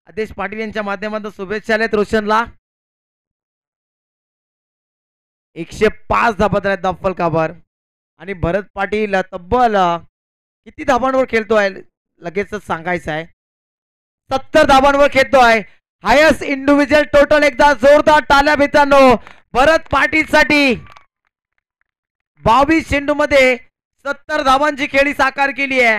आदेश पाटील यांच्या माध्यमातून शुभेच्छा आहेत रोशनला. 105 धाबा आहेत दाफल काबर आणि भरत पाटील तब्बल किती धाबांवर खेळतोय लगेचच सांगायचं आहे 70 धाबांवर खेळतोय. हायस्ट इंडिव्हिज्युअल टोटल एकदा जोरदार टाळ्या मित्रांनो भरत पाटील साठी 22 चेंडू मध्ये 70 धावांची खेळी साकार केली आहे.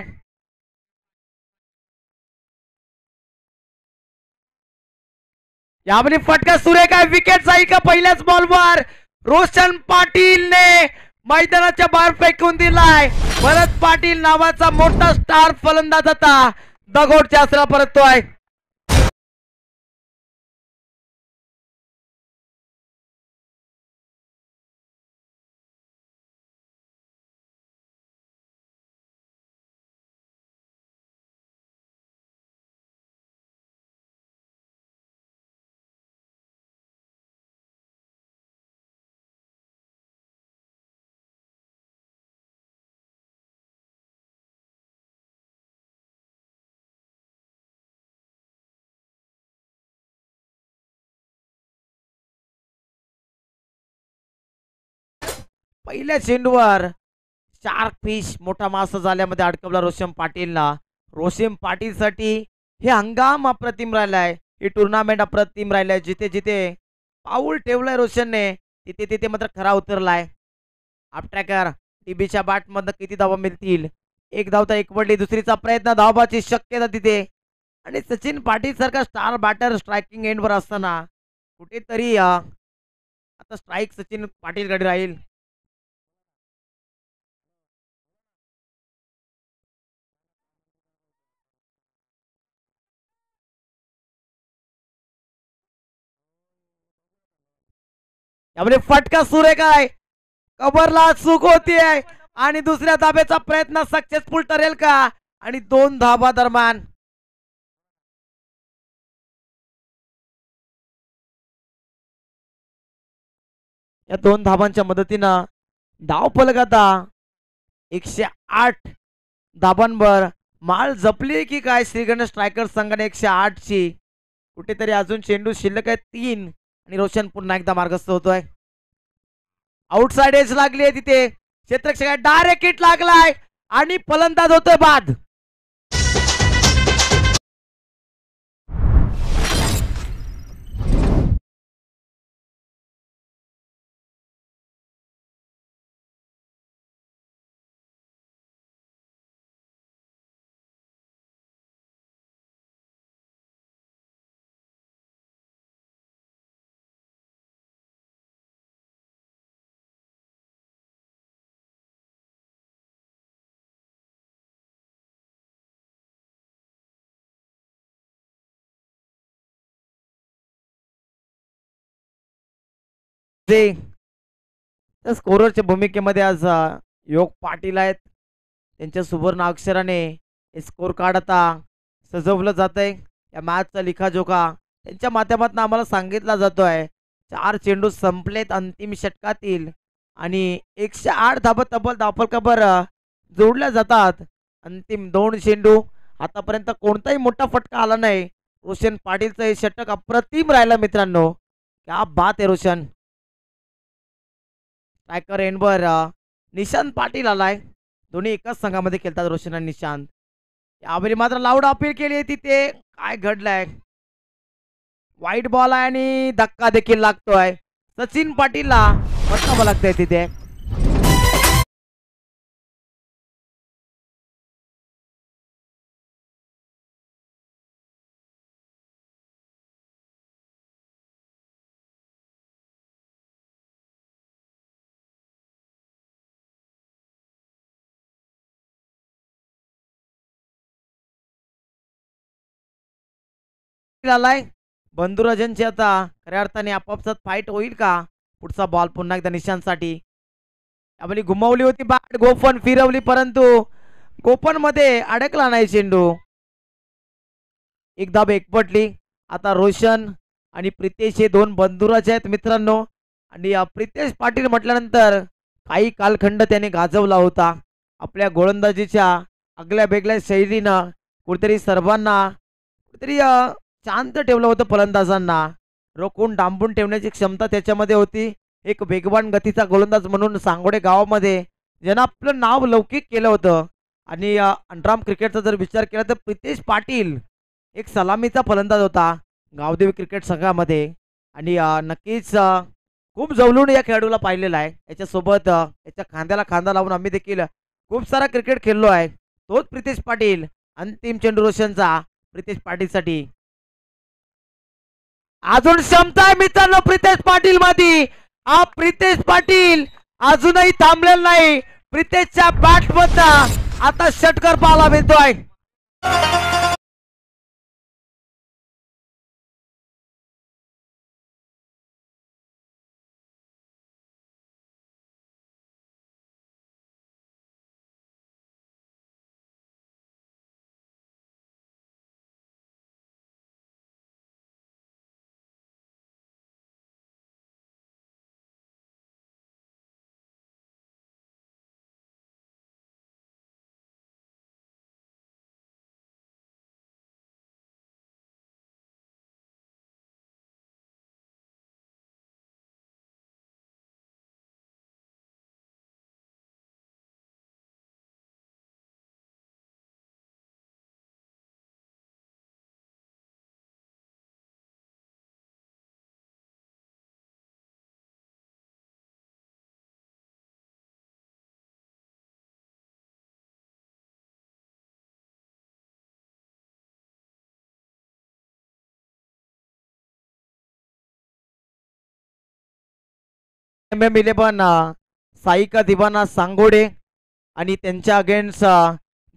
यामध्ये फटका सुरेख आहे विकेट जाईल का पहिल्याच बॉलवर रोशन पाटीलने मैदानाच्या बाहेर फेकून दिलाय. भरत पाटील नावाचा मोठा स्टार फलंदाज आता दगोडच्या आसरा परततोय. पहिल्या चेंडूवर शार्क फिश मोठा मासा झाल्यामध्ये अडकवला रोशन पाटीलला. रोशन पाटील साठी हे हंगाम अप्रतिम राहिलाय ही टुर्नामेंट अप्रतिम राहिलाय जिथे जिथे पाऊल ठेवलंय रोशनने तिथे तिथे मात्र खरा उतरलाय. अपट्रॅकर टीबीच्या बॅट मधनं किती धावा मिळतील एक धाव तर एकवडली दुसरीचा प्रयत्न धावाची शक्यता तिथे आणि सचिन पाटील सारखा स्टार बॅटर स्ट्रायकिंग एंडवर असताना कुठेतरी आता स्ट्राईक सचिन पाटीलकडे राहील. यामध्ये फटका सुरेख आहे कबरला चूक होतीये आणि दुसऱ्या धाब्याचा प्रयत्न सक्सेसफुल ठरेल का आणि 2 धाबा दरम्यान या 2 धाबांच्या मदतीनं धाव फलक आता 108 धाबांवर माल जपली की काय श्रीगणेश स्ट्रायकर संघाने 108 ची कुठेतरी अजून चेंडू शिल्लक आहे 3 आणि रोशन पुन्हा एकदा मार्गस्थ होतोय. आउटसाइड एज लागली आहे तिथे क्षेत्ररक्षक डायरेक्ट हिट लागलाय आणि फलंदाज होतोय बाद. स्कोररच्या भूमिकेमध्ये आज योग पाटील आहेत त्यांच्या सुवर्ण अक्षराने स्कोर कार्ड आता सजवलं जात आहे. या मॅचचा लिखाजोखा त्यांच्या माध्यमातून आम्हाला सांगितला जातोय. 4 चेंडू संपलेत अंतिम षटकातील आणि 108 धाबा तब्बल धावफलकावर जोडल्या जातात. अंतिम 2 चेंडू आतापर्यंत कोणताही मोठा फटका आला नाही. रोशन पाटीलचं हे षटक अप्रतिम राहिलं मित्रांनो क्या बात आहे रोशन. स्ट्रायकर एंडवर निशांत पाटील आलाय दोन्ही एकाच संघामध्ये खेळतात रोशन आणि निशांत. यावेळी मात्र लाऊड अपील केली आहे तिथे काय घडलंय वाईट बॉल आहे आणि धक्का देखील लागतोय सचिन पाटीलला बसावं लागतंय तिथे. आलाय बंधुराजांची आता खऱ्या अर्थाने आपापसात फाईट होईल का? पुढचा बॉल पुन्हा एकदा निशांसाठी. आपली घुमवली होती बॅट, गोफन फिरवली परंतु गोफन मध्ये अडकला नाही चेंडू. एकदा एकपटली. आता रोशन आणि प्रितेश हे दोन बंधुराज आहेत मित्रांनो. आणि प्रितेश पाटील म्हटल्यानंतर काही कालखंड त्याने गाजवला होता. आपल्या गोलंदाजीच्या आगल्या वेगळ्या शैलीनं कुठेतरी सर्वांना कुठेतरी शांत ठेवलं होतं. फलंदाजांना रोखून डांबून ठेवण्याची क्षमता त्याच्यामध्ये होती. एक वेगवान गतीचा गोलंदाज म्हणून सांगोडे गावामध्ये ज्यानं आपलं नाव लौकिक केलं होतं. आणि अंडराम क्रिकेटचा जर विचार केला तर प्रितेश पाटील एक सलामीचा फलंदाज होता गावदेवी क्रिकेट संघामध्ये. आणि नक्कीच खूप जवळून या खेळाडूला पाहिलेला आहे. याच्यासोबत याच्या खांद्याला खांदा लावून आम्ही देखील खूप सारा क्रिकेट खेळलो आहे. तोच प्रितेश पाटील. अंतिम चेंडू रोशनचा प्रितेश पाटीलसाठी. अजून क्षमता आहे मित्रांनो प्रितेश पाटील मध्ये. हा प्रितेश पाटील अजूनही थांबलेला नाही. प्रितेशच्या बॅट मधनं आता षटकार पाहायला मिळतोय. इलेवन साईका दिवाना सांगोडे आणि त्यांच्या अगेन्स्ट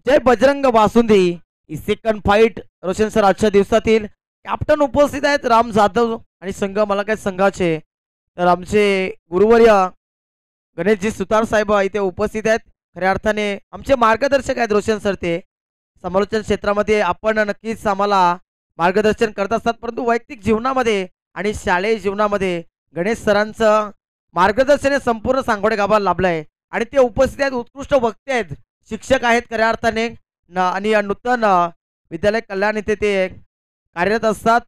जय बजरंग वासुंदी ही सेकंड फाईट. रोशन सर आजच्या दिवसातील कॅप्टन उपस्थित आहेत राम जाधव आणि संघ मला काय संघाचे तर आमचे गुरुवर्य गणेशजी सुतार साहेब इथे उपस्थित आहेत. खऱ्या अर्थाने आमचे मार्गदर्शक आहेत रोशन सर. ते समालोचन क्षेत्रामध्ये आपण नक्कीच आम्हाला मार्गदर्शन करत असतात परंतु वैयक्तिक जीवनामध्ये आणि शालेय जीवनामध्ये गणेश सरांचं मार्गदर्शन हे संपूर्ण सांगोडे गावाला लाभलं आहे. आणि ते उपस्थित आहेत. उत्कृष्ट वक्ते आहेत, शिक्षक आहेत खऱ्या अर्थाने आणि नूतन विद्यालय कल्याण इथे ते कार्यरत असतात.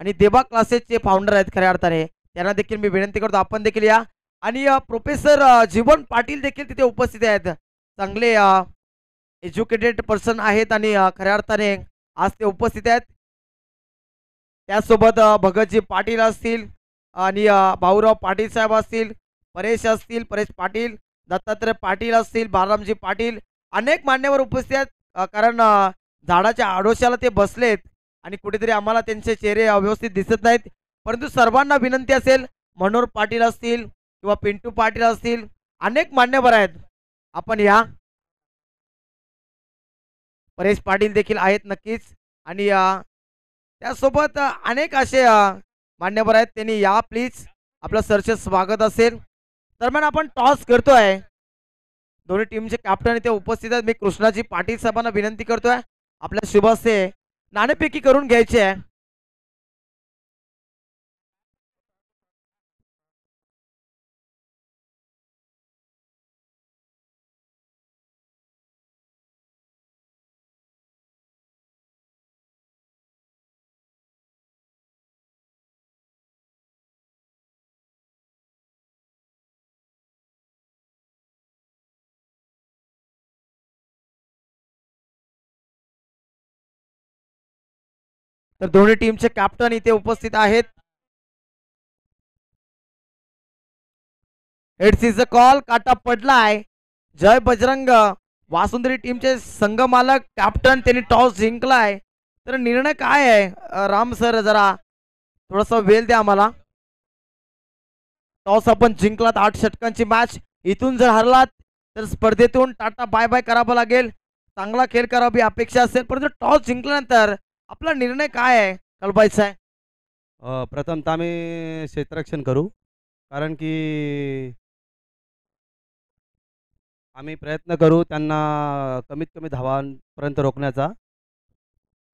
आणि देवा क्लासेसचे फाउंडर आहेत खऱ्या अर्थाने. त्यांना देखील मी विनंती करतो आपण देखील या. आणि प्रोफेसर जीवन पाटील देखील तिथे उपस्थित आहेत. चांगले एज्युकेटेड पर्सन आहेत आणि खऱ्या अर्थाने आज ते उपस्थित आहेत. त्यासोबत भगतजी पाटील असतील आणि भाऊराव पाटील साहेब असतील, परेश असतील, परेश पाटील, दत्तात्रय पाटील असतील, बालरामजी पाटील, अनेक मान्यवर उपस्थित आहेत. कारण झाडाच्या आडोशाला ते बसलेत आणि कुठेतरी आम्हाला त्यांचे चेहरे व्यवस्थित दिसत नाहीत. परंतु सर्वांना विनंती असेल, मनोहर पाटील असतील किंवा पिंटू पाटील असतील, अनेक मान्यवर आहेत, आपण या. परेश पाटील देखील आहेत नक्कीच. आणि त्यासोबत अनेक असे मान्यवर आहेत, त्यांनी या प्लीज. आपलं सरचे स्वागत असेल. दरम्यान आपण टॉस करतोय. दोन्ही टीमचे कॅप्टन इथे उपस्थित आहेत. मी कृष्णाजी पाटील साहेबांना विनंती करतोय आपल्या शुभ हस्ते नाणेफेकी करून घ्यायची आहे. तर दोन्ही टीमचे कॅप्टन इथे उपस्थित आहेत. हेडसीचा कॉल काटा पडलाय. जय बजरंग वासुंदरी टीमचे संघ मालक कॅप्टन त्यांनी टॉस जिंकलाय. तर निर्णय काय आहे राम सर, जरा थोडासा वेळ द्या आम्हाला. टॉस आपण जिंकलात, 8 षटकांची मॅच. इथून जर हरलात तर स्पर्धेतून टाटा बाय बाय करावं लागेल. चांगला खेळ करावी अपेक्षा असेल. परंतु टॉस जिंकल्यानंतर आपला निर्णय काय आहे कळवायचं आहे? प्रथमतः आम्ही क्षेत्ररक्षण करू, कारण की आम्ही प्रयत्न करू त्यांना कमीत कमी धावांपर्यंत रोखण्याचा.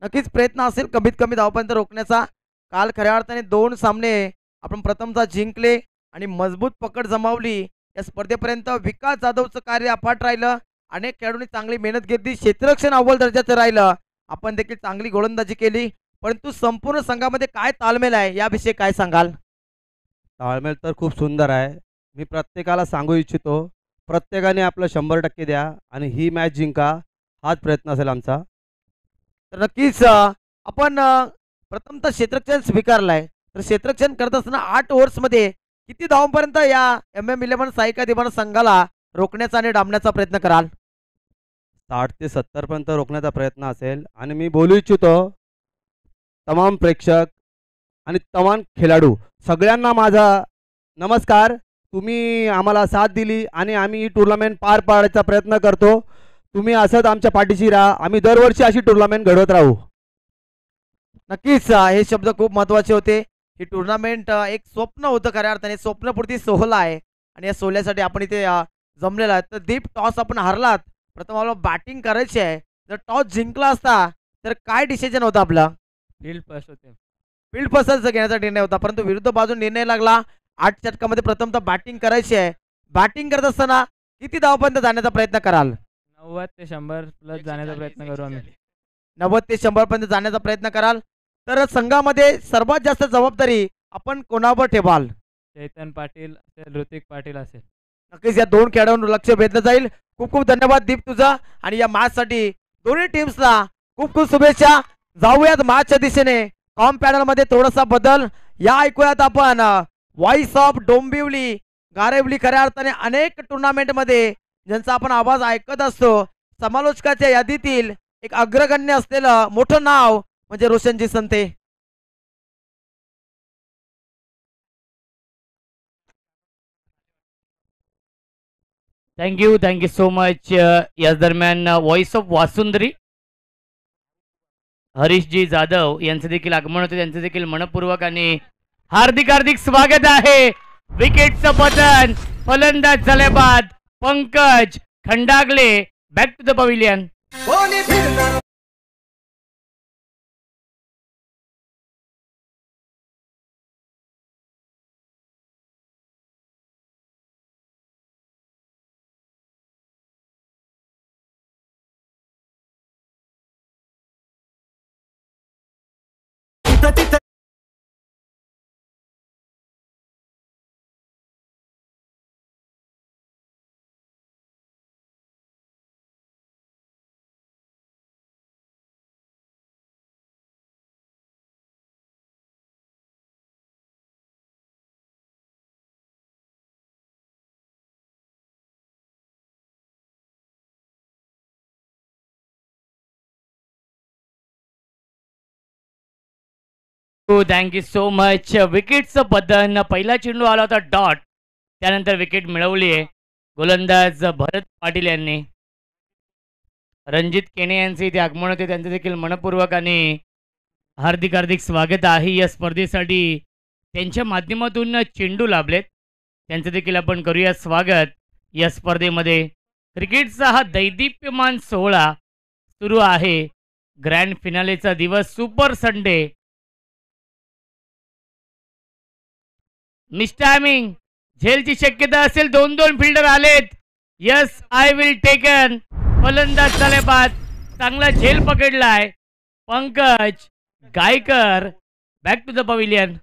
नक्कीच प्रयत्न असेल कमीत कमी धावपर्यंत रोखण्याचा. काल खऱ्या अर्थाने 2 सामने आपण प्रथमतः जिंकले आणि मजबूत पकड जमावली. या स्पर्धेपर्यंत विकास जाधवचं कार्य अफाट राहिलं. अनेक खेळाडूंनी चांगली मेहनत घेतली. क्षेत्ररक्षण अव्वल दर्जाचं राहिलं. आपण देखील चांगली गोलंदाजी केली. परंतु संपूर्ण संघामध्ये काय ताळमेळ आहे याविषयी काय सांगाल? ताळमेळ तर खूप सुंदर आहे. मी प्रत्येकाला सांगू इच्छितो, प्रत्येकाने आपलं 100% द्या आणि ही मॅच जिंका, हाच प्रयत्न असेल आमचा. तर नक्कीच आपण प्रथमतः क्षेत्ररक्षण स्वीकारलाय. तर क्षेत्ररक्षण करत असताना 8 ओव्हर्समध्ये किती धावांपर्यंत या MM11 साईका दिवाना संघाला रोखण्याचा आणि डांबण्याचा प्रयत्न कराल? 60 ते 70 पर्यंत रोखण्याचा प्रयत्न असेल. आणि मी बोलू इच्छितो तमाम प्रेक्षक आणि तमाम खेळाडू सगळ्यांना माझा नमस्कार. तुम्ही आम्हाला साथ दिली आणि आम्ही ही टुर्नामेंट पार पाडायचा प्रयत्न करतो. तुम्ही असंच आमच्या पाठीशी राहा. आम्ही दरवर्षी अशी टुर्नामेंट घडवत राहू. नक्कीच हे शब्द खूप महत्त्वाचे होते. ही टुर्नामेंट एक स्वप्न होतं खऱ्या अर्थाने. स्वप्नपूर्ती सोहळा आहे आणि या सोहळ्यासाठी आपण इथे जमलेला आहे. तर दीप टॉस आपण हरलात. प्रथम आपल्याला बॅटिंग करायची आहे. जर टॉस जिंकला असता तर काय डिसिजन होता आपला? फील्ड फर्स्ट होते. फील्ड फर्स्टचा घेण्याचा निर्णय होता, परंतु विरुद्ध बाजून निर्णय लागला. 8 षटकामध्ये प्रथमतः बॅटिंग करायची आहे. बॅटिंग करत असताना किती धावापर्यंत जाण्याचा प्रयत्न कराल? 90 ते 100 प्लस जाण्याचा प्रयत्न करू आम्ही. 90 ते 100 पर्यंत जाण्याचा प्रयत्न कराल. तर संघामध्ये सर्वात जास्त जबाबदारी आपण कोणावर ठेवाल? चैतन पाटील असेल, ऋतिक पाटील असेल. नक्कीच या 2 खेळाडूंवर लक्ष वेधलं जाईल. खूप खूप धन्यवाद दीप तुझा आणि या मॅचसाठी दोन्ही टीम्सला खूप खूप शुभेच्छा. जाऊयात मॅचच्या दिशेने. कॉम पॅनल मध्ये थोडासा बदल या ऐकूयात आपण. व्हॉइस ऑफ डोंबिवली गारेवली खऱ्या अर्थाने अनेक टुर्नामेंट मध्ये ज्यांचा आपण आवाज ऐकत असतो. समालोचकाच्या यादीतील एक अग्रगण्य असलेलं मोठं नाव म्हणजे रोशनजी संते. Thank you so much. याच दरम्यान व्हॉइस ऑफ वासुंदरी हरीशजी जाधव यांचं देखील आगमन होते. त्यांचं देखील मनपूर्वक आणि हार्दिक स्वागत आहे. विकेटचं पतन, फलंदाज झाले बाद Pankaj Khandagale. Back to the pavilion. Thank you so much. विकेटचं पतन, पहिला चेंडू आला होता डॉट, त्यानंतर विकेट मिळवली आहे गोलंदाज भरत पाटील यांनी. रणजित केणे यांचे इथे आगमन होते. त्यांचे देखील मनपूर्वक आणि हार्दिक स्वागत आहे. या स्पर्धेसाठी त्यांच्या माध्यमातून चेंडू लाभलेत, त्यांचे देखील आपण करूया स्वागत. या स्पर्धेमध्ये क्रिकेटचा हा दैदिप्यमान सोहळा सुरू आहे. ग्रँड फिनालेचा दिवस, सुपर संडे. मिसटायमिंग झेलची शक्यता असेल. 2 फिल्डर आलेत. Yes I will taken. फलंदाज झाले बाद. चांगला झेल पकडलाय Pankaj Gaikar. Back to the pavilion.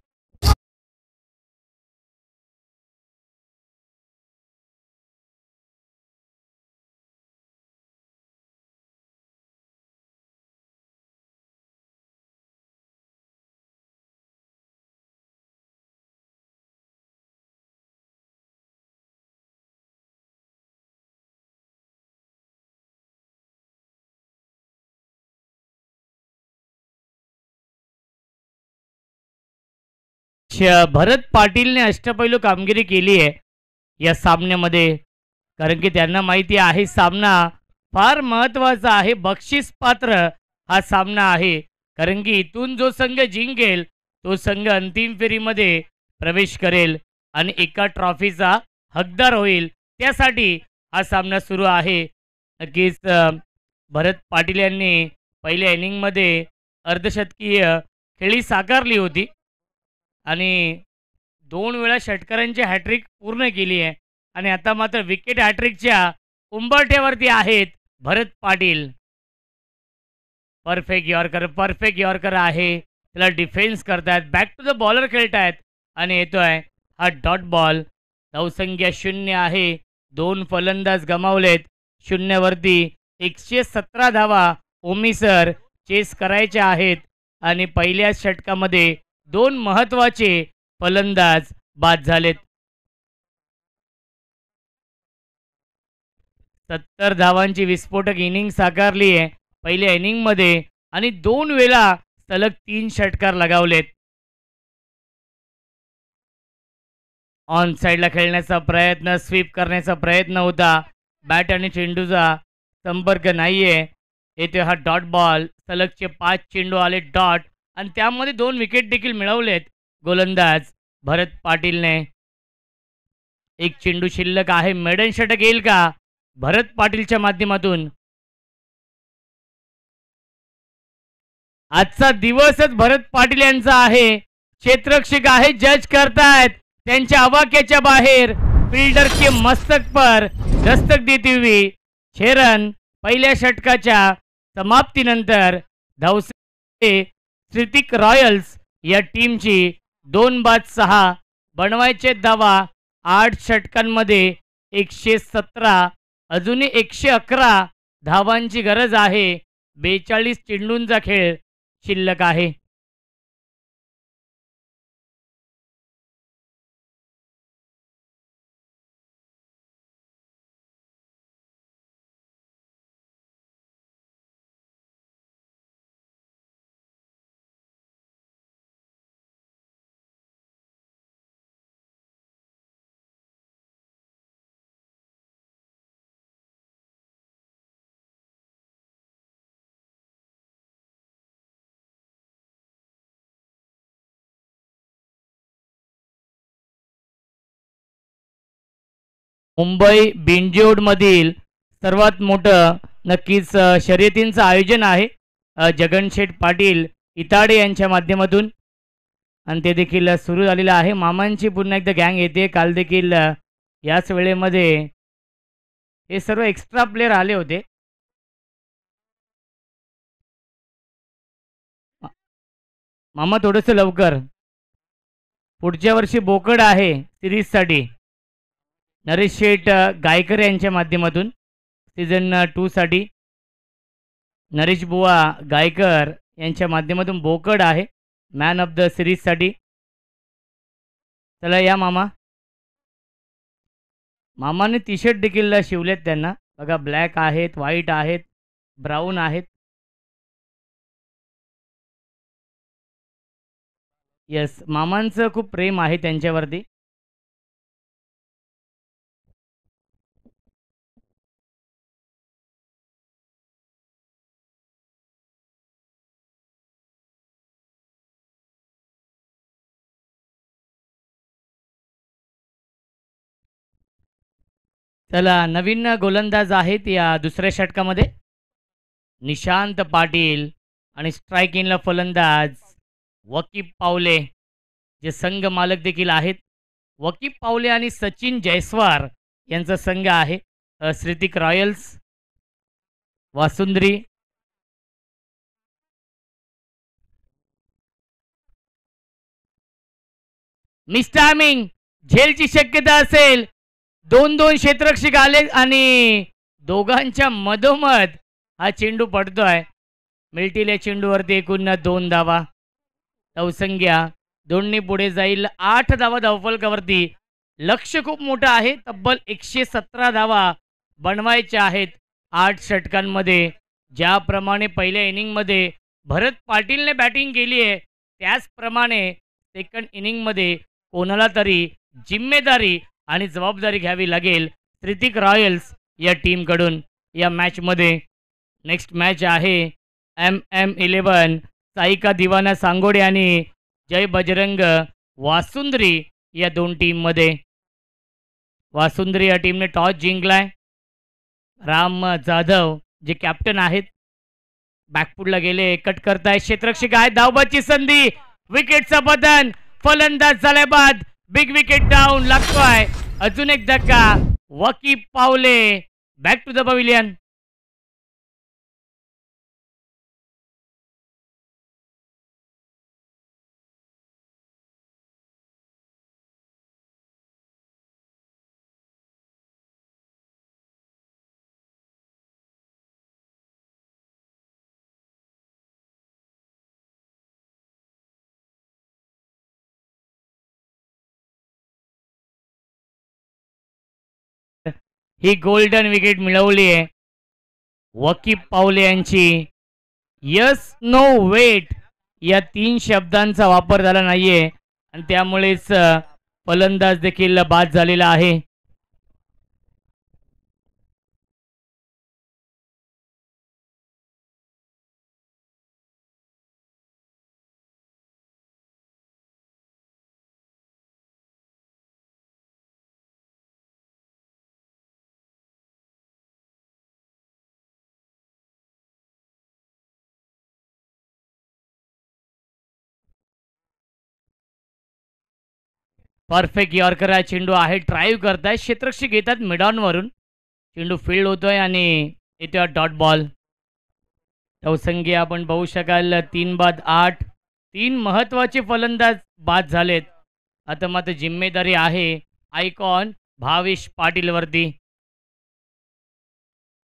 Bharat पाटीलने अष्टपैलू कामगिरी केली आहे या सामन्यामध्ये, कारण की त्यांना माहिती आहे सामना फार महत्त्वाचा आहे. बक्षीस पात्र हा सामना आहे. कारण की इथून जो संघ जिंकेल तो संघ अंतिम फेरीमध्ये प्रवेश करेल आणि एका ट्रॉफीचा हकदार होईल. त्यासाठी हा सामना सुरू आहे. नक्कीच भरत पाटील यांनी पहिल्या इनिंगमध्ये अर्धशतकीय खेळी साकारली होती आणि 2 वेळा षटकारांची हॅट्रिक पूर्ण केली आहे आणि आता मात्र विकेट हॅट्रिकच्या उंबरठ्यावरती आहेत भरत पाटील. परफेक्ट यॉर्कर आहे. त्याला डिफेन्स करतायत, बॅक टू द बॉलर खेळतायत आणि येतोय हा डॉट बॉल. धावसंख्या 0 आहे. 2 फलंदाज गमावलेत. 0 वरती 117 धावा ओमिसर चेस करायच्या आहेत आणि पहिल्याच षटकामध्ये 2 महत्त्वाचे फलंदाज बाद झालेत. 70 धावांची विस्फोटक इनिंग साकारली आहे पहिल्या इनिंगमध्ये आणि 2 वेळा सलग 3 षटकार लगावलेत. ऑन साईडला खेळण्याचा प्रयत्न, स्वीप करण्याचा प्रयत्न होता. बॅट आणि चेंडूचा संपर्क नाहीये. येथे हा डॉट बॉल. सलगचे 5 चेंडू आले डॉट आणि त्यामध्ये 2 विकेट देखील मिळवलेत गोलंदाज भरत पाटीलने. एक चेंडू शिल्लक आहे. मेडन षटक येईल का भरत पाटीलच्या माध्यमातून? आजचा दिवसच भरत पाटील यांचा आहे. क्षेत्ररक्षक आहे, जज करतायत. त्यांच्या आवाक्याच्या बाहेर फिल्डरचे मस्तक पर दस्तक देती हुई 6 रन पहिल्या षटकाच्या समाप्तीनंतर धावसंख्या श्रुतिक रॉयल्स या टीमची 2-6 बनवायचे धावा 8 षटकांमध्ये 117. अजूनही 111 धावांची गरज आहे. 42 चेंडूंचा खेळ शिल्लक आहे. मुंबई बिंजोडमधील सर्वात मोठं नक्कीच शर्यतींचं आयोजन आहे जगनशेठ पाटील इताडे यांच्या माध्यमातून आणि ते देखील सुरू झालेलं आहे. मामांची पुन्हा एकदा गँग येते. काल देखील याच वेळेमध्ये हे सर्व एक्स्ट्रा प्लेयर आले होते. मामा थोडंसं लवकर. पुढच्या वर्षी बोकड आहे सिरीजसाठी. नरेश शेठ गायकर यांच्या माध्यमातून सीझन 2 साठी नरेश बुवा गायकर यांच्या माध्यमातून बोकड आहे मॅन ऑफ द सिरीजसाठी. चला या मामा. मामाने टी शर्ट देखील शिवलेत त्यांना बघा. ब्लॅक आहेत, व्हाईट आहेत, ब्राऊन आहेत. यस, मामांचं खूप प्रेम आहे त्यांच्यावरती. चला नवीन गोलंदाज आहेत या दुसऱ्या षटकामध्ये निशांत पाटील आणि स्ट्राईक इनला फलंदाज वकीब पावले जे संघ मालक देखील आहेत. वकीब पावले आणि सचिन जयस्वार यांचा संघ आहे श्रुतिक रॉयल्स. वासुंदरी मिस टायमिंग झेलची शक्यता असेल. 2-2 क्षेत्ररक्षक आले आणि दोघांच्या मधोमध हा चेंडू पडतोय. मिळतील या चेंडूवरती एकूण 2 धावा. धावसंख्या 2ने पुढे जाईल. 8 धावा धावफलकावरती. लक्ष खूप मोठं आहे. तब्बल 117 धावा बनवायच्या आहेत 8 षटकांमध्ये. ज्याप्रमाणे पहिल्या इनिंगमध्ये भरत पाटीलने बॅटिंग केली आहे त्याचप्रमाणे सेकंड इनिंगमध्ये कोणाला तरी जिम्मेदारी आणि जबाबदारी घ्यावी लागेल श्रुतिक रॉयल्स या टीमकडून. या मॅचमध्ये नेक्स्ट मॅच आहे MM11 साईका दिवाना सांगोडे आणि जय बजरंग वासुंद्री या दोन टीममध्ये. वासुंद्री या टीमने टॉस जिंकलाय. राम जाधव जे कॅप्टन आहेत बॅकफुटला गेले, कट करताय, क्षेत्ररक्षक आहे, धावबाची संधी, विकेटचं बदन, फलंदाज झाल्या बाद, बिग विकेट डाऊन लागतोय. अजून एक धक्का, वकी पावले बॅक टू द पवेलियन. ही गोल्डन विकेट मिळवली आहे वकी पावले यांची. यस नो वेट या 3 शब्दांचा वापर झाला नाहीये आणि त्यामुळेच फलंदाज देखील बाद झालेला आहे. परफेक्ट यॉर्कर हा चेंडू आहे, ड्राईव्ह करताय, क्षेत्ररक्षक घेतात मिडॉन वरून, चेंडू फील्ड होतोय आणि येतोय डॉट बॉल. धावसंख्या आपण बघू शकाल 3 बाद 8. 3 महत्वाचे फलंदाज बाद झालेत. आता मात्र जिम्मेदारी आहे आयकॉन भावेश पाटील वरती.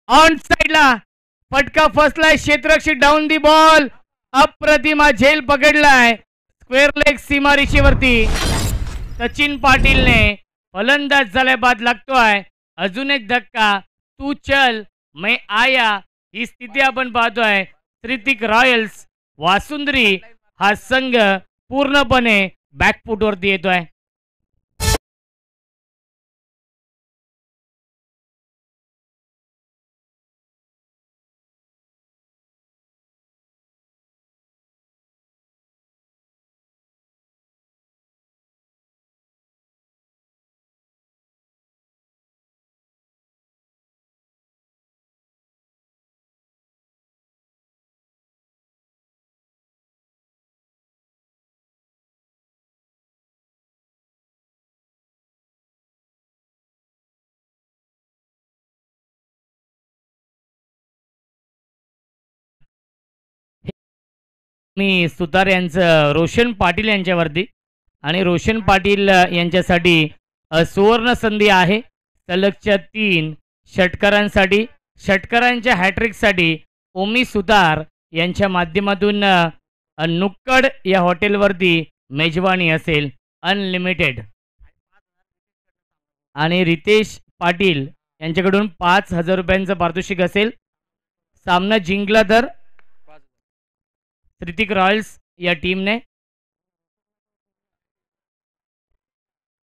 ऑन साइडला फटका फसलाय, क्षेत्ररक्षक डाऊन दी बॉल, अप्रतिमा झेल पकडलाय स्क्वेअर लेग सीमारेषेवरती. सचिन पाटीलने फलंदाज झाल्या बाद लागतोय. अजून एक धक्का, तू चल मैं आया ही स्थिती आपण पाहतोय. ऋतिक रॉयल्स वासुंद्री हा संघ पूर्णपणे बॅकफुटवरती येतोय. मी सुतार यांचं रोशन पाटील यांच्यावरती आणि रोशन पाटील यांच्यासाठी सुवर्ण संधी आहे. सलगच्या 3 षटकारांसाठी, षटकारांच्या हॅट्रिकसाठी ओमी सुतार यांच्या माध्यमातून नुक्कड या हॉटेलवरती मेजवानी असेल अनलिमिटेड. आणि रितेश पाटील यांच्याकडून 5,000 रुपयांचं पारितोषिक असेल. सामना जिंकला तर ऋतिक रॉयल्स या टीमने.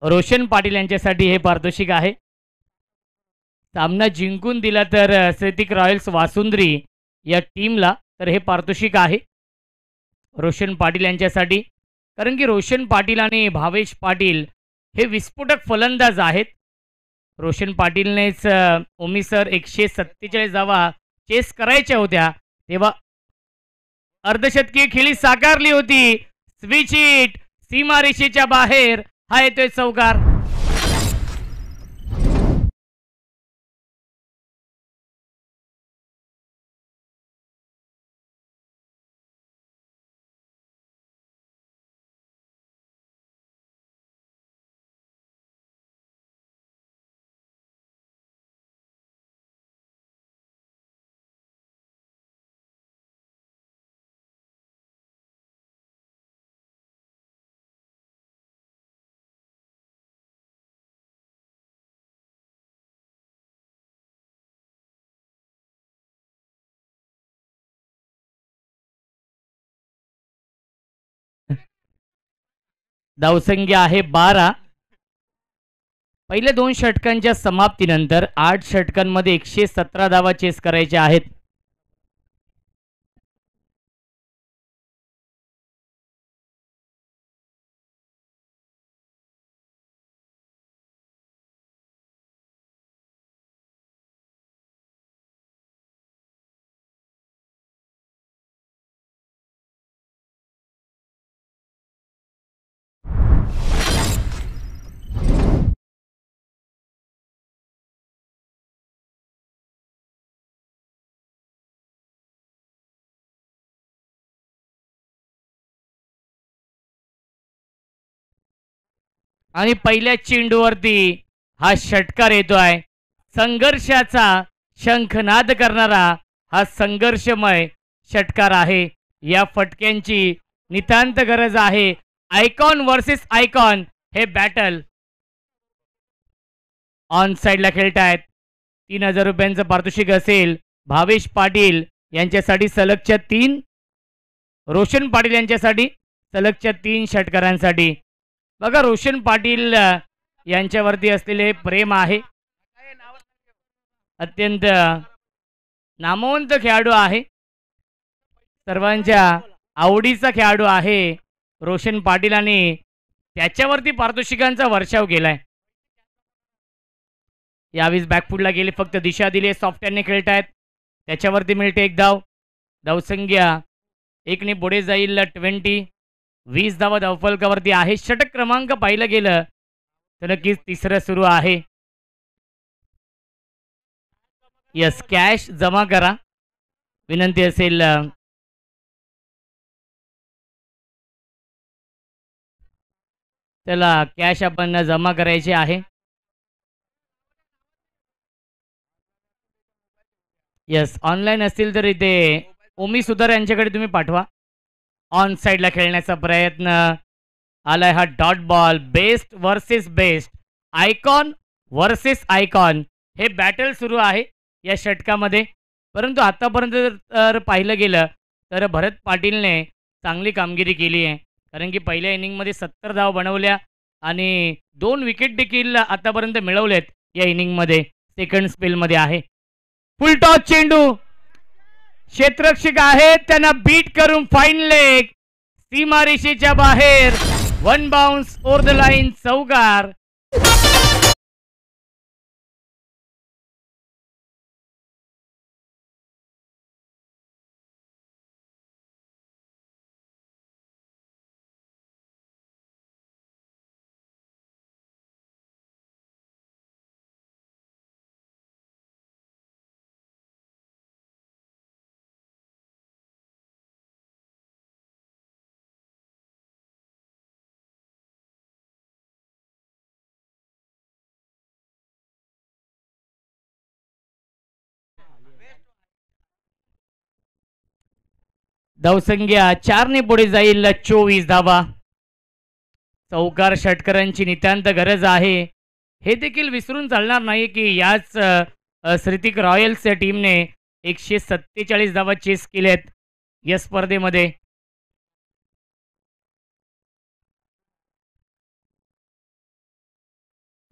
रोशन पाटील यांच्यासाठी हे पारितोषिक आहे. सामना जिंकून दिला तर ऋतिक रॉयल्स वासुंद्री या टीमला तर हे पारितोषिक आहे रोशन पाटील यांच्यासाठी. कारण की रोशन पाटील आणि भावेश पाटील हे विस्फोटक फलंदाज आहेत. रोशन पाटीलनेच ओमी सर 147 धावा चेस करायच्या होत्या तेव्हा अर्धशतकीय खेळी साकारली होती. स्विच हिट सीमारेषेच्या बाहेर, हा येतोय चौकार. धावसंख्या आहे 12. पहिल्या 2 षटकांच्या समाप्तीनंतर 8 षटकांमध्ये 117 धावा चेस करायच्या आहेत. आणि पहिल्या चेंडूवरती हा षटकार येतोय. संघर्षाचा शंखनाद करणारा हा संघर्षमय षटकार आहे. या फटक्यांची नितांत गरज आहे. आयकॉन वर्सेस आयकॉन हे बॅटल ऑन साइडला खेळतायत. 3000 रुपयांचं पारितोषिक असेल भावेश पाटील यांच्यासाठी सलगच्या 3, रोशन पाटील यांच्यासाठी सलगच्या 3 षटकारांसाठी. बघा रोशन पाटील यांच्यावरती असलेले प्रेम आहे. अत्यंत नामवंत खेळाडू आहे. सर्वांच्या आवडीचा खेळाडू आहे रोशन पाटील आणि त्याच्यावरती पारितोषिकांचा वर्षाव केलाय. यावेळेस बॅकफुटला गेले, फक्त दिशा दिली. सॉफ्टहँडने खेळतायत, त्याच्यावरती मिळते 1 धाव. धावसंख्या 1ने पुढे जाईल. 20 धावा धावफलकावरती आहे. षटक क्रमांक पाहिलं गेलं तर नक्कीच तिसरं सुरू आहे. यस, कॅश जमा करा विनंती असेल. त्याला कॅश आपण जमा करायचे आहे. यस, ऑनलाईन असतील तर इथे ओमी सुधार यांच्याकडे तुम्ही पाठवा. ऑन साइडला खेळण्याचा प्रयत्न आलाय. हा dot ball. Best versus best, icon versus icon हे बॅटल सुरू आहे या षटकामध्ये. परंतु आतापर्यंत जर पाहिलं गेलं तर भरत पाटीलने चांगली कामगिरी केली आहे. कारण की पहिल्या इनिंगमध्ये 70 धाव बनवल्या आणि 2 विकेट देखील आतापर्यंत मिळवलेत या इनिंगमध्ये. सेकंड स्पेलमध्ये आहे. फुल टॉस चेंडू, क्षेत्ररक्षक आहेत त्यांना बीट करून फाईन लेग, सीमारेषेच्या बाहेर. 1 बाउन्स ओव्हर द लाईन, चौकार. धावसंख्या 4ने पुढे जाईल. 24 धावा. चौकार षटकारांची नितांत गरज आहे. हे देखील विसरून चालणार नाही की याच श्रुतिक रॉयल्सच्या टीमने 147 धावा चेस केल्यात या स्पर्धेमध्ये.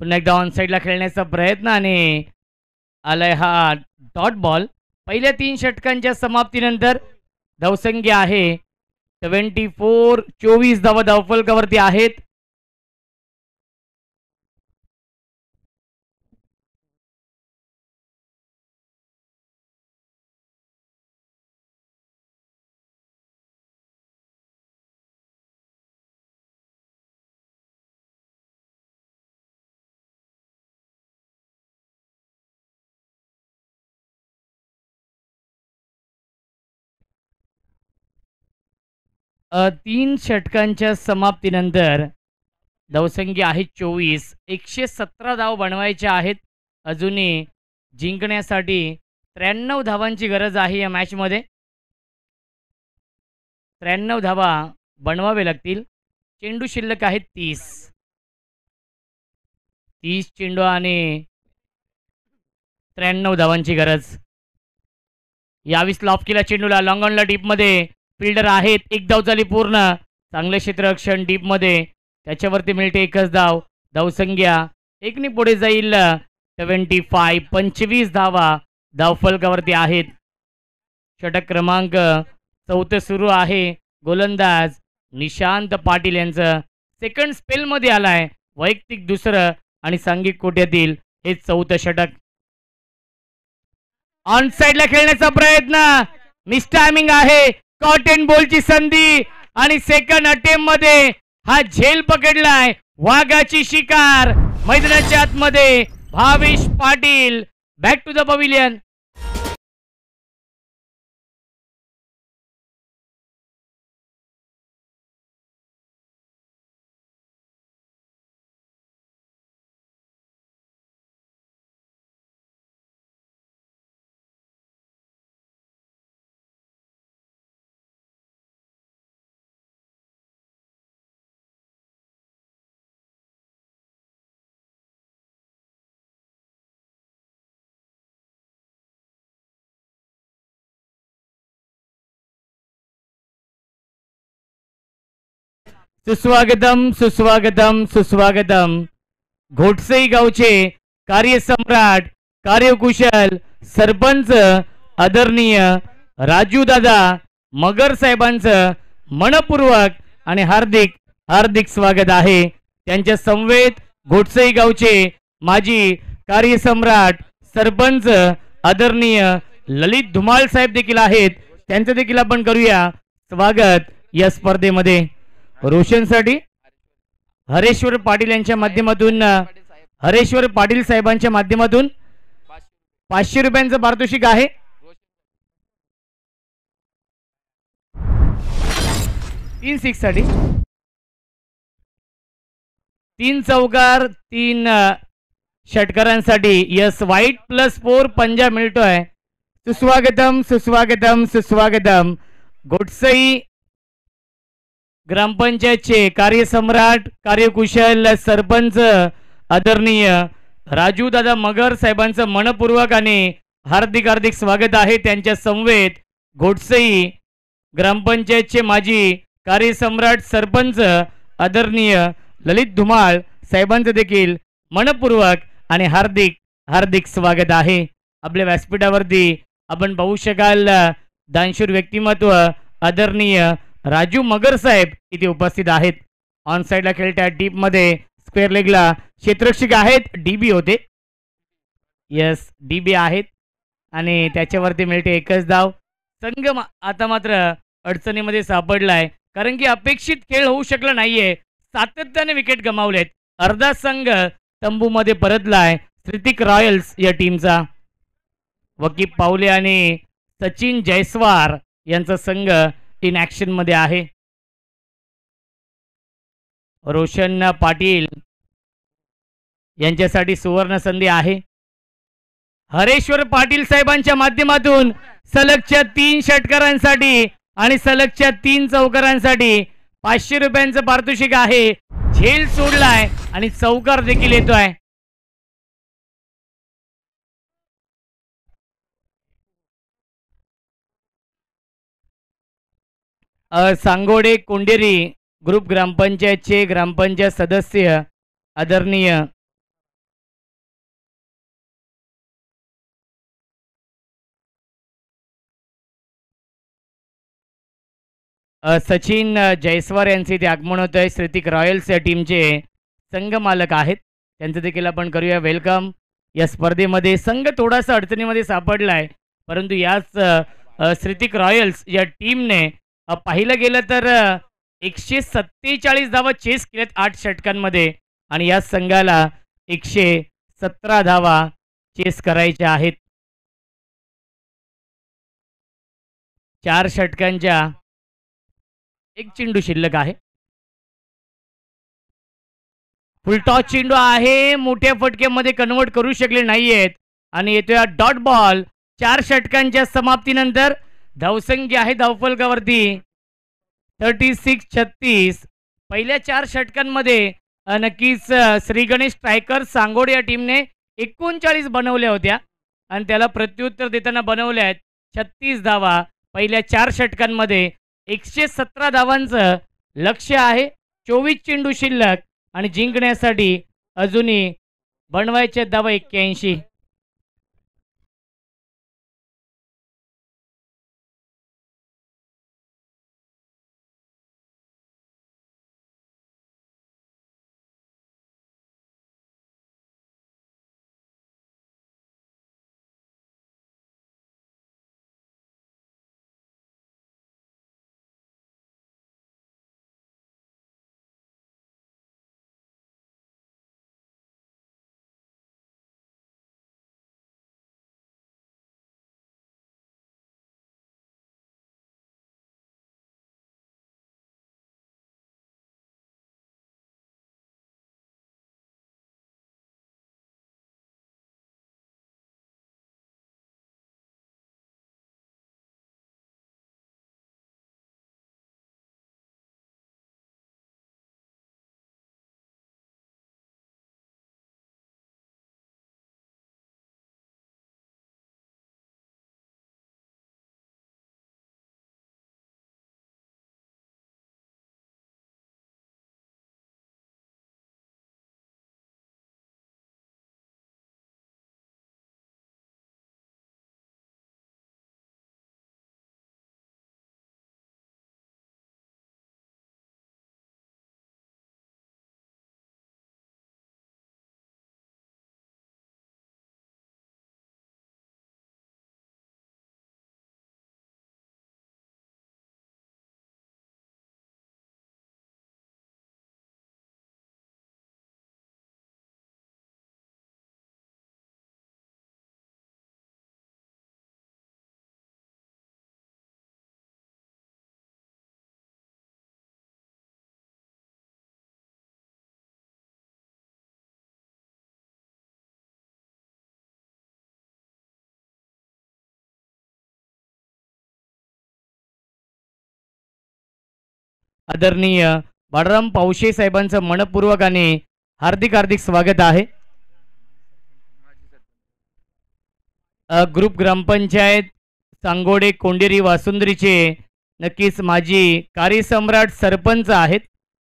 पुन्हा एकदा ऑन साइडला खेळण्याचा प्रयत्न आणि आलाय हा डॉट बॉल. पहिल्या 3 षटकांच्या समाप्तीनंतर धावसंख्या आहे 24. 24 धावा धावफलकावरती आहेत. तीन षटकांच्या समाप्तीनंतर धावसंख्या आहे 24. 117 धाव बनवायच्या आहेत. अजूनही जिंकण्यासाठी 93 धावांची गरज आहे या मॅचमध्ये. 93 धावा बनवावे लागतील. चेंडू शिल्लक आहेत 30. 30 चेंडू आणि 93 धावांची गरज. यावेळेस लॉफ केला चेंडूला. लॉंग ऑनला डीपमध्ये फिल्डर आहेत. 1 धाव झाली पूर्ण. चांगले क्षेत्ररक्षण डीपमध्ये. त्याच्यावरती मिळते 1च धाव. धावसंख्या 1ने पुढे जाईल. 25. 25 धावा धावफलकावरती आहेत. षटक क्रमांक 4 सुरू आहे. गोलंदाज निशांत पाटील यांचं सेकंड स्पेलमध्ये आलाय. वैयक्तिक दुसरं आणि सांघिक कोट्यातील हे 4थं षटक. ऑन साइडला खेळण्याचा प्रयत्न. मिस टायमिंग आहे. कॉटन बॉलची संधी आणि सेकंड अटेम्प्ट मध्ये हा झेल पकडलाय. वाघाची शिकार मैदानाच्या आतमध्ये. Bhavesh Patil back to the pavilion. सुस्वागतम सुस्वागतम सुस्वागतम. घोटसई गावचे कार्यसम्राट, कार्यकुशल सरपंच आदरणीय राजू दादा मगर साहेबांचं मनपूर्वक आणि हार्दिक हार्दिक स्वागत आहे. त्यांच्या समवेत घोटसई गावचे माजी कार्यसम्राट सरपंच आदरणीय ललित धुमाळ साहेब देखील आहेत. त्यांचं देखील आपण करूया स्वागत या स्पर्धेमध्ये. रोशनसाठी हरेश्वर पाटील यांच्या माध्यमातून हरेश्वर पाटील साहेबांच्या माध्यमातून 500 रुपयांचं पारितोषिक आहे. 3 6 साठी 3 चौकार 3 षटकारांसाठी यस व्हाईट +4 पंजा मिळतोय. सुस्वागतम सुस्वागतम सुस्वागतम. घोटसई ग्रामपंचायतचे कार्यसम्राट, कार्यकुशल सरपंच आदरणीय राजू दादा मगर साहेबांचं मनपूर्वक आणि हार्दिक हार्दिक स्वागत आहे. त्यांच्या समवेत घोटसई ग्रामपंचायतचे माजी कार्यसम्राट सरपंच आदरणीय ललित धुमाळ साहेबांचं देखील मनपूर्वक आणि हार्दिक हार्दिक स्वागत आहे. आपल्या व्यासपीठावरती आपण पाहू शकाल दानशूर व्यक्तिमत्व आदरणीय राजू मगर साहेब इथे उपस्थित आहेत. ऑन साईडला खेळत्या डीप मध्ये स्क्वेअर लेगला क्षेत्ररक्षक आहेत. डीबी होते, यस डीबी आहेत आणि त्याच्यावरती मिळते एकच धाव. संघ आता मात्र अडचणीमध्ये सापडलाय कारण की अपेक्षित खेळ होऊ शकला नाहीये. सातत्याने विकेट गमावलेत. अर्धा संघ तंबूमध्ये परतलाय श्रुतिक रॉयल्स या टीमचा. वकीब पावले आणि सचिन जयस्वार यांचा संघ इन ऍक्शन मध्ये आहे. रोशन पाटील यांच्यासाठी सुवर्ण संधी आहे. हरेश्वर पाटील साहेबांच्या माध्यमातून सलगच्या 3 षटकारांसाठी आणि सलगच्या 3 चौकारांसाठी 500 रुपयांचं पारितोषिक आहे. झेल सोडलाय आणि चौकार देखील येतोय. सांगोडे कोंडेरी ग्रुप ग्रामपंचायतचे ग्रामपंचायत सदस्य आदरणीय सचिन जयस्वार यांचे इथे आगमन होत आहे. श्रुतिक रॉयल्स या टीमचे संघ मालक आहेत. त्यांचं देखील आपण करूया वेलकम. या स्पर्धेमध्ये संघ थोडासा अडचणीमध्ये सापडलाय परंतु याच श्रुतिक रॉयल्स या टीमने पाहिलं गेलं तर 147 धावा चेस केल्यात 8 षटकांमध्ये आणि या संघाला 117 धावा चेस करायच्या आहेत. 4 षटकांच्या 1 चेंडू शिल्लक आहे. फुलटॉस चेंडू आहे. मोठ्या फटक्यामध्ये कन्वर्ट करू शकले नाहीयेत आणि येतोय डॉट बॉल. 4 षटकांच्या समाप्तीनंतर धावसंख्या आहे धावफलकावरती 36-36. पहिल्या 4 षटकांमध्ये नक्कीच श्री गणेश स्ट्रायकर सांगोड या टीमने 39 बनवल्या होत्या आणि त्याला प्रत्युत्तर देताना बनवल्या आहेत 36 धावा. पहिल्या 4 षटकांमध्ये 117 धावांचं लक्ष्य आहे. 24 चेंडू शिल्लक आणि जिंकण्यासाठी अजूनही बनवायचे धावा 81. आदरणीय बाळराम पावशे साहेबांचं मनपूर्वक आणि हार्दिक हार्दिक स्वागत आहे. ग्रुप ग्रामपंचायत सांगोडे कोंडेरी वासुंद्रीचे नक्कीच माजी कार्यसम्राट सरपंच आहेत,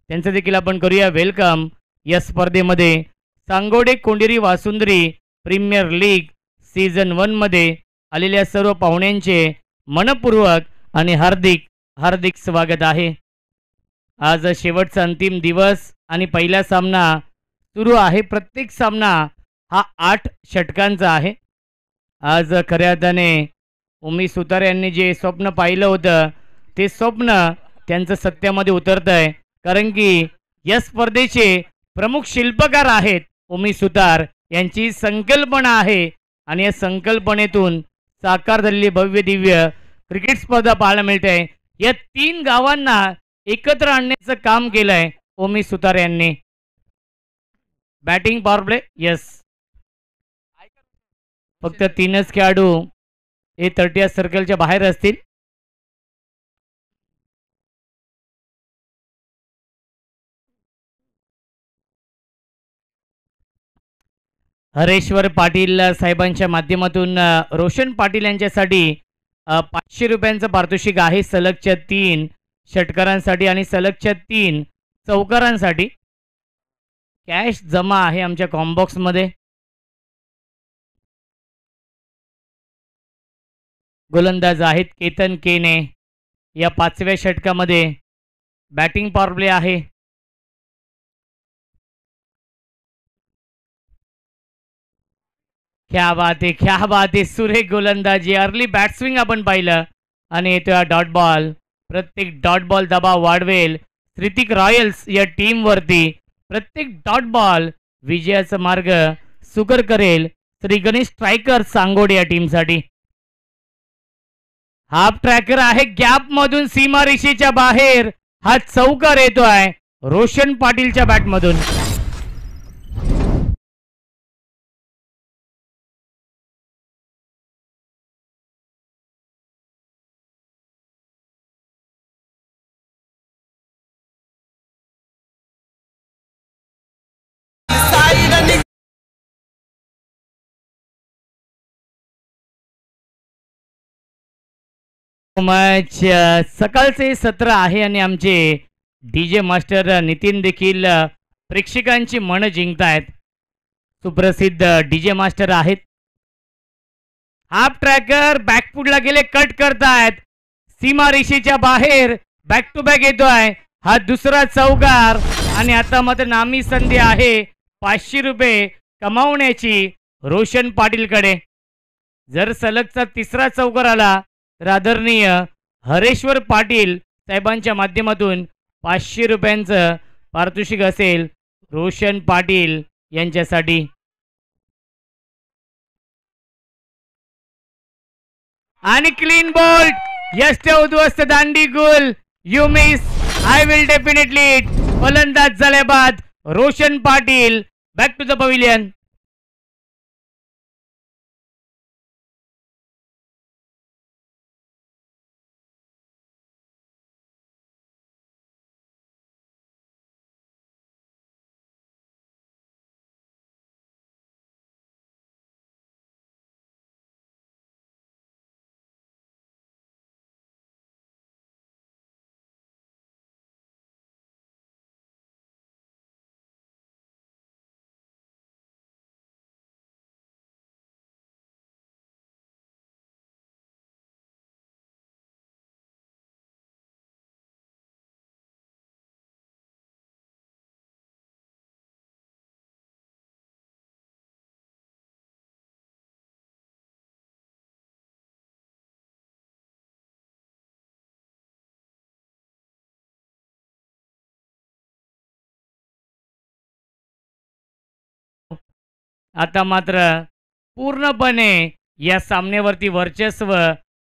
त्यांचं देखील आपण करूया वेलकम या स्पर्धेमध्ये. सांगोडे कोंडेरी वासुंद्री प्रीमियर लीग सीझन 1 मध्ये आलेल्या सर्व पाहुण्यांचे मनपूर्वक आणि हार्दिक हार्दिक स्वागत आहे. आज शेवटचा अंतिम दिवस आणि पहिला सामना सुरू आहे. प्रत्येक सामना हा 8 षटकांचा आहे. आज खऱ्या अर्थाने उमेश सुतार यांनी जे स्वप्न पाहिलं होतं ते स्वप्न त्यांचं सत्यामध्ये उतरतं आहे, कारण की या स्पर्धेचे प्रमुख शिल्पकार आहेत उमेश सुतार यांची संकल्पना आहे आणि या संकल्पनेतून साकार झालेली भव्य दिव्य क्रिकेट स्पर्धा पाहायला मिळते. या 3 गावांना एकत्र आणण्याचं काम केलंय उमेश सुतार यांनी. बॅटिंग पॉवर प्ले यस, फक्त 3च खेळाडू हे 30 सर्कलच्या बाहेर असतील. हरेश्वर पाटील साहेबांच्या माध्यमातून रोशन पाटील यांच्यासाठी 500 रुपयांचं पारितोषिक आहे सलगच्या 3 षटकारांसाठी आणि सलगच्या 3 चौकारांसाठी. कॅश जमा आहे आमच्या कॉम्बॉक्समध्ये. गोलंदाज आहेत केतन केने. या 5व्या षटकामध्ये बॅटिंग पॉवर प्ले आहे. क्या बात आहे, क्या बात आहे, सुरेख गोलंदाजी, अर्ली बॅट्सविंग आपण पाहिलं आणि येतोय डॉट बॉल. प्रत्येक डॉट बॉल दबाव वाढवेल ऋतिक रॉयल्स या टीमवरती. प्रत्येक डॉट बॉल विजयाचा मार्ग सुकर करेल श्री गणेश स्ट्रायकर सांगोडे या टीमसाठी. हाफ ट्रॅकर आहे, गॅप मधून सीमारेषेच्या बाहेर हा चौकार येतोय रोशन पाटीलच्या बॅटमधून. मॅच सकाळचे सत्र आहे आणि आमचे डीजे मास्टर नितीन देखील प्रेक्षकांची मन जिंकतायत. सुप्रसिद्ध डीजे मास्टर आहेत. हाफ ट्रॅकर बॅकफुटला गेले, कट करतायत सीमारेषेच्या बाहेर. बॅक टू बॅक येतोय हा दुसरा चौकार आणि आता मात्र नामी संधी आहे 500 रुपये कमावण्याची रोशन पाटीलकडे. जर सलगचा 3रा चौकार आला तर आदरणीय हरेश्वर पाटील साहेबांच्या माध्यमातून 500 रुपयांचं पारितोषिक असेल रोशन पाटील यांच्यासाठी. आणि क्लीन बोल्ट, यष्ट उद्ध्वस्त दांडी गुल, you miss, I will definitely it. फलंदाज झाल्या बाद Roshan Patil back to the pavilion. आता मात्र पूर्णपणे या सामन्यावरती वर्चस्व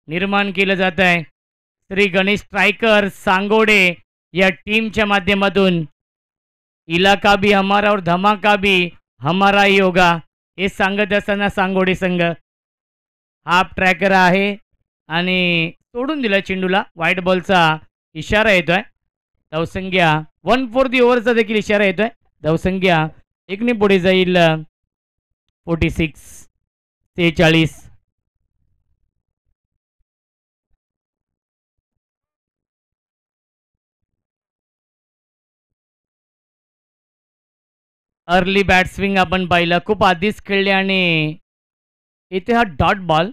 निर्माण केलं जात आहे श्री गणेश स्ट्रायकर सांगोडे या टीमच्या माध्यमातून. इलाका भी हमारा और धमाका भी हमारा ही होगा हे सांगत असताना सांगोडे संघ हाफ ट्रॅकर आहे आणि सोडून दिला चेंडूला. व्हाईट बॉलचा इशारा येतोय. धावसंख्या 1/4 ओव्हरचा देखील इशारा येतोय. धावसंख्या 1 पुढे जाईल 46-43. अर्ली बॅट स्विंग आपण पाहिलं, खूप आधीच खेळले आणि इथे हा डॉट बॉल.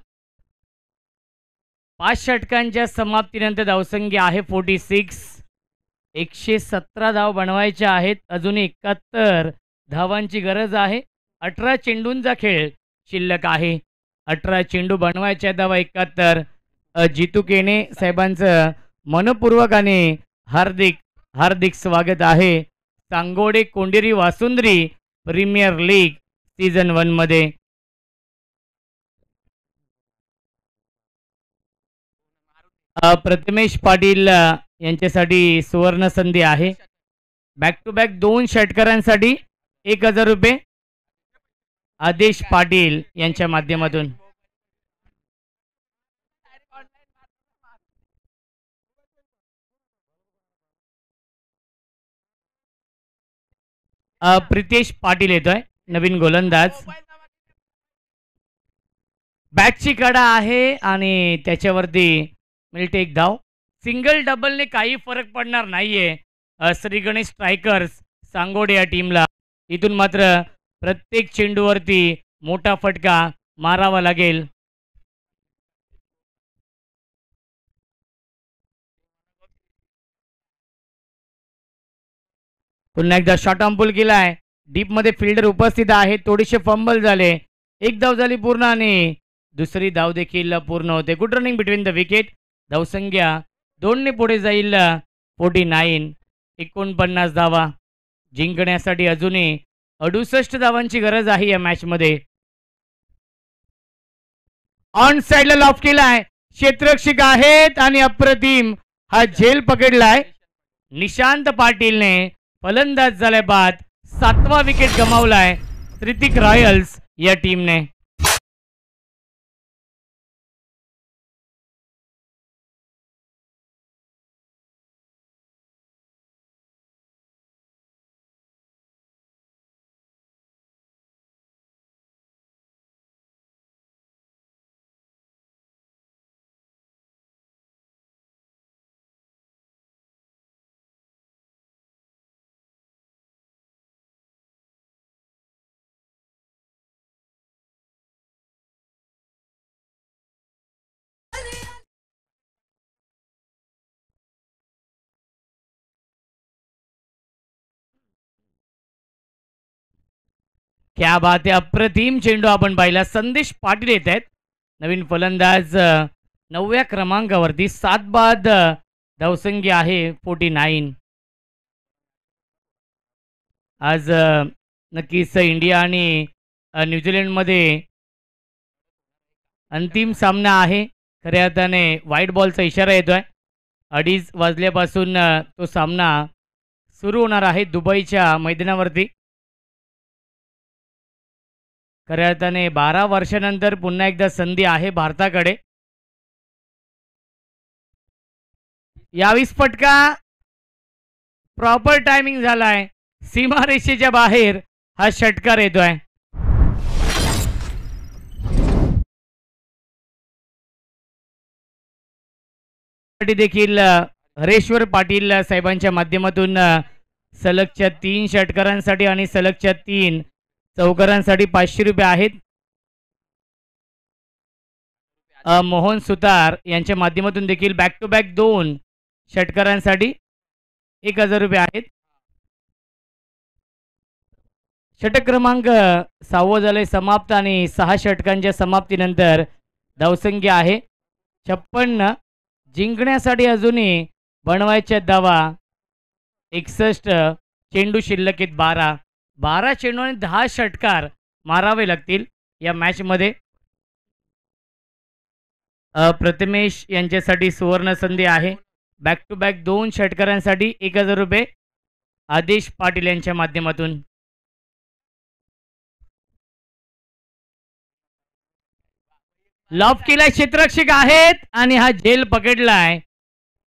5 षटकांच्या समाप्तीनंतर धावसंख्या आहे 46. 117 धाव बनवायच्या आहेत. अजून 71 धावांची गरज आहे. 18 चेंडूंचा खेळ शिल्लक आहे. 18 चेंडू बनवायच्या धावा 71. जितू केने साहेबांचं मनपूर्वक आणि हार्दिक हार्दिक स्वागत आहे सांगोडे कोंडेरी वासुंद्री प्रीमियर लीग सीझन 1 मध्ये. प्रथमेश पाटील यांच्यासाठी सुवर्ण संधी आहे. बॅक टू बॅक 2 षटकारांसाठी 1000 रुपये आदेश पाटील यांच्या माध्यमातून. प्रितेश पाटील येतोय, नवीन गोलंदाज. बॅटची कडा आहे आणि त्याच्यावरती मिळते 1 धाव. सिंगल डबलने काही फरक पडणार नाहीये श्री गणेश स्ट्रायकर्स सांगोडे या टीमला. इथून मात्र प्रत्येक चेंडूवरती मोठा फटका मारावा लागेल. पुन्हा एकदा शॉट ऑन पुल केलाय. डीप मध्ये फिल्डर उपस्थित आहे. थोडेसे फंबल झाले. 1 धाव झाली पूर्ण आणि दुसरी धाव देखील पूर्ण होते. Good running between the wicket. धावसंख्या 2 पुढे जाईल 49. 49 धावा जिंकण्यासाठी अजूनही 68 धावांची गरज आहे या मॅच मध्ये. ऑन साइडला लॉफ केलाय. क्षेत्ररक्षक आहेत आणि अप्रतिम हा झेल पकडलाय. निशांत पाटीलने फलंदाज झाल्या बाद 7वा विकेट गमावलाय त्रितिक रॉयल्स या टीमने. क्या बात आहे. अप्रतिम चेंडू आपण पाहिला. संदेश पाटील येत आहेत, नवीन फलंदाज 9व्या क्रमांकावरती. 7 बाद धावसंख्या आहे 49. आज नक्कीच इंडिया आणि न्यूझीलंडमध्ये अंतिम सामना आहे. खऱ्या अर्थाने व्हाईट बॉलचा इशारा येतोय. 2:30 वाजल्यापासून तो सामना सुरू होणार आहे दुबईच्या मैदानावरती. खऱ्या अर्थाने 12 वर्षानंतर पुन्हा एकदा संधी आहे भारताकडे. 22 फटका प्रॉपर टायमिंग झालाय. सीमारेषेच्या बाहेर हा षटकार येतोय. देखील हरेश्वर पाटील साहेबांच्या माध्यमातून सलगच्या 3 षटकारांसाठी आणि सलगच्या 3 चौकारांसाठी 500 रुपये आहेत. मोहन सुतार यांच्या माध्यमातून देखील बॅक टू बॅक 2 षटकारांसाठी 1000 रुपये आहेत. षटक क्रमांक 6 झाले समाप्त आणि 6 षटकांच्या समाप्तीनंतर धावसंख्या आहे 56. जिंकण्यासाठी अजूनही बनवायच्या धावा 61. चेंडू शिल्लक आहेत 12 चेंडू आणि 10 षटकार मारावे लागतील या मॅच मध्ये. प्रथमेश यांच्यासाठी सुवर्ण संधी आहे. बॅक टू बॅक 2 षटकारांसाठी 1000 रुपये आदेश पाटील यांच्या माध्यमातून. लॉफ केलाय. क्षेत्ररक्षक आहेत आणि हा झेल पकडलाय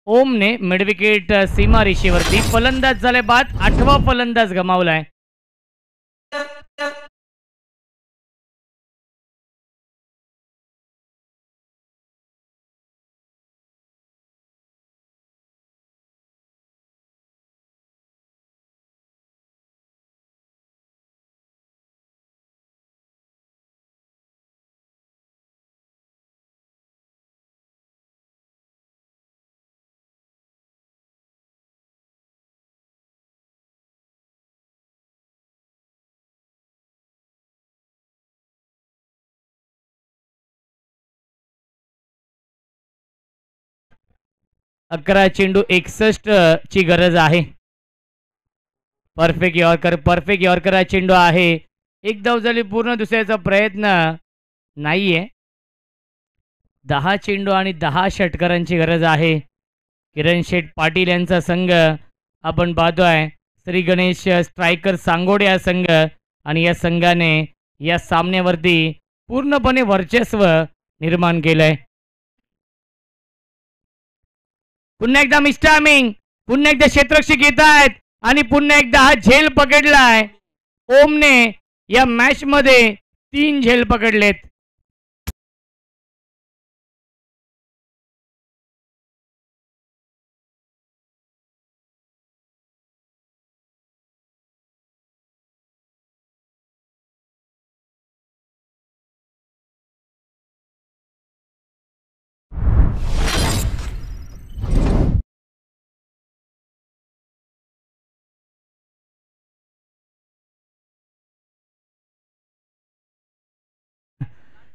ओमने मिडविकेट सीमा रेषेवरती फलंदाज झाले बाद, 8वा फलंदाज गमावलाय. अकरा चेंडू 61 ची गरज आहे. परफेक्ट यॉर्कर हा चेंडू आहे. एक धाव झाली पूर्ण, दुसऱ्याचा प्रयत्न नाहीये. 10 चेंडू आणि 10 षटकारांची गरज आहे. किरण शेठ पाटील यांचा संघ आपण पाहतोय. श्री गणेश स्ट्रायकर सांगोडे हा संघ, आणि या संघाने या सामन्यावरती पूर्णपणे वर्चस्व निर्माण केलंय. पुन्हा एकदा मिस्टामिंग, पुन्हा एकदा क्षेत्ररक्षक येत आहेत आणि पुन्हा एकदा हा झेल पकडलाय. ओमने या मॅच मध्ये 3 झेल पकडलेत.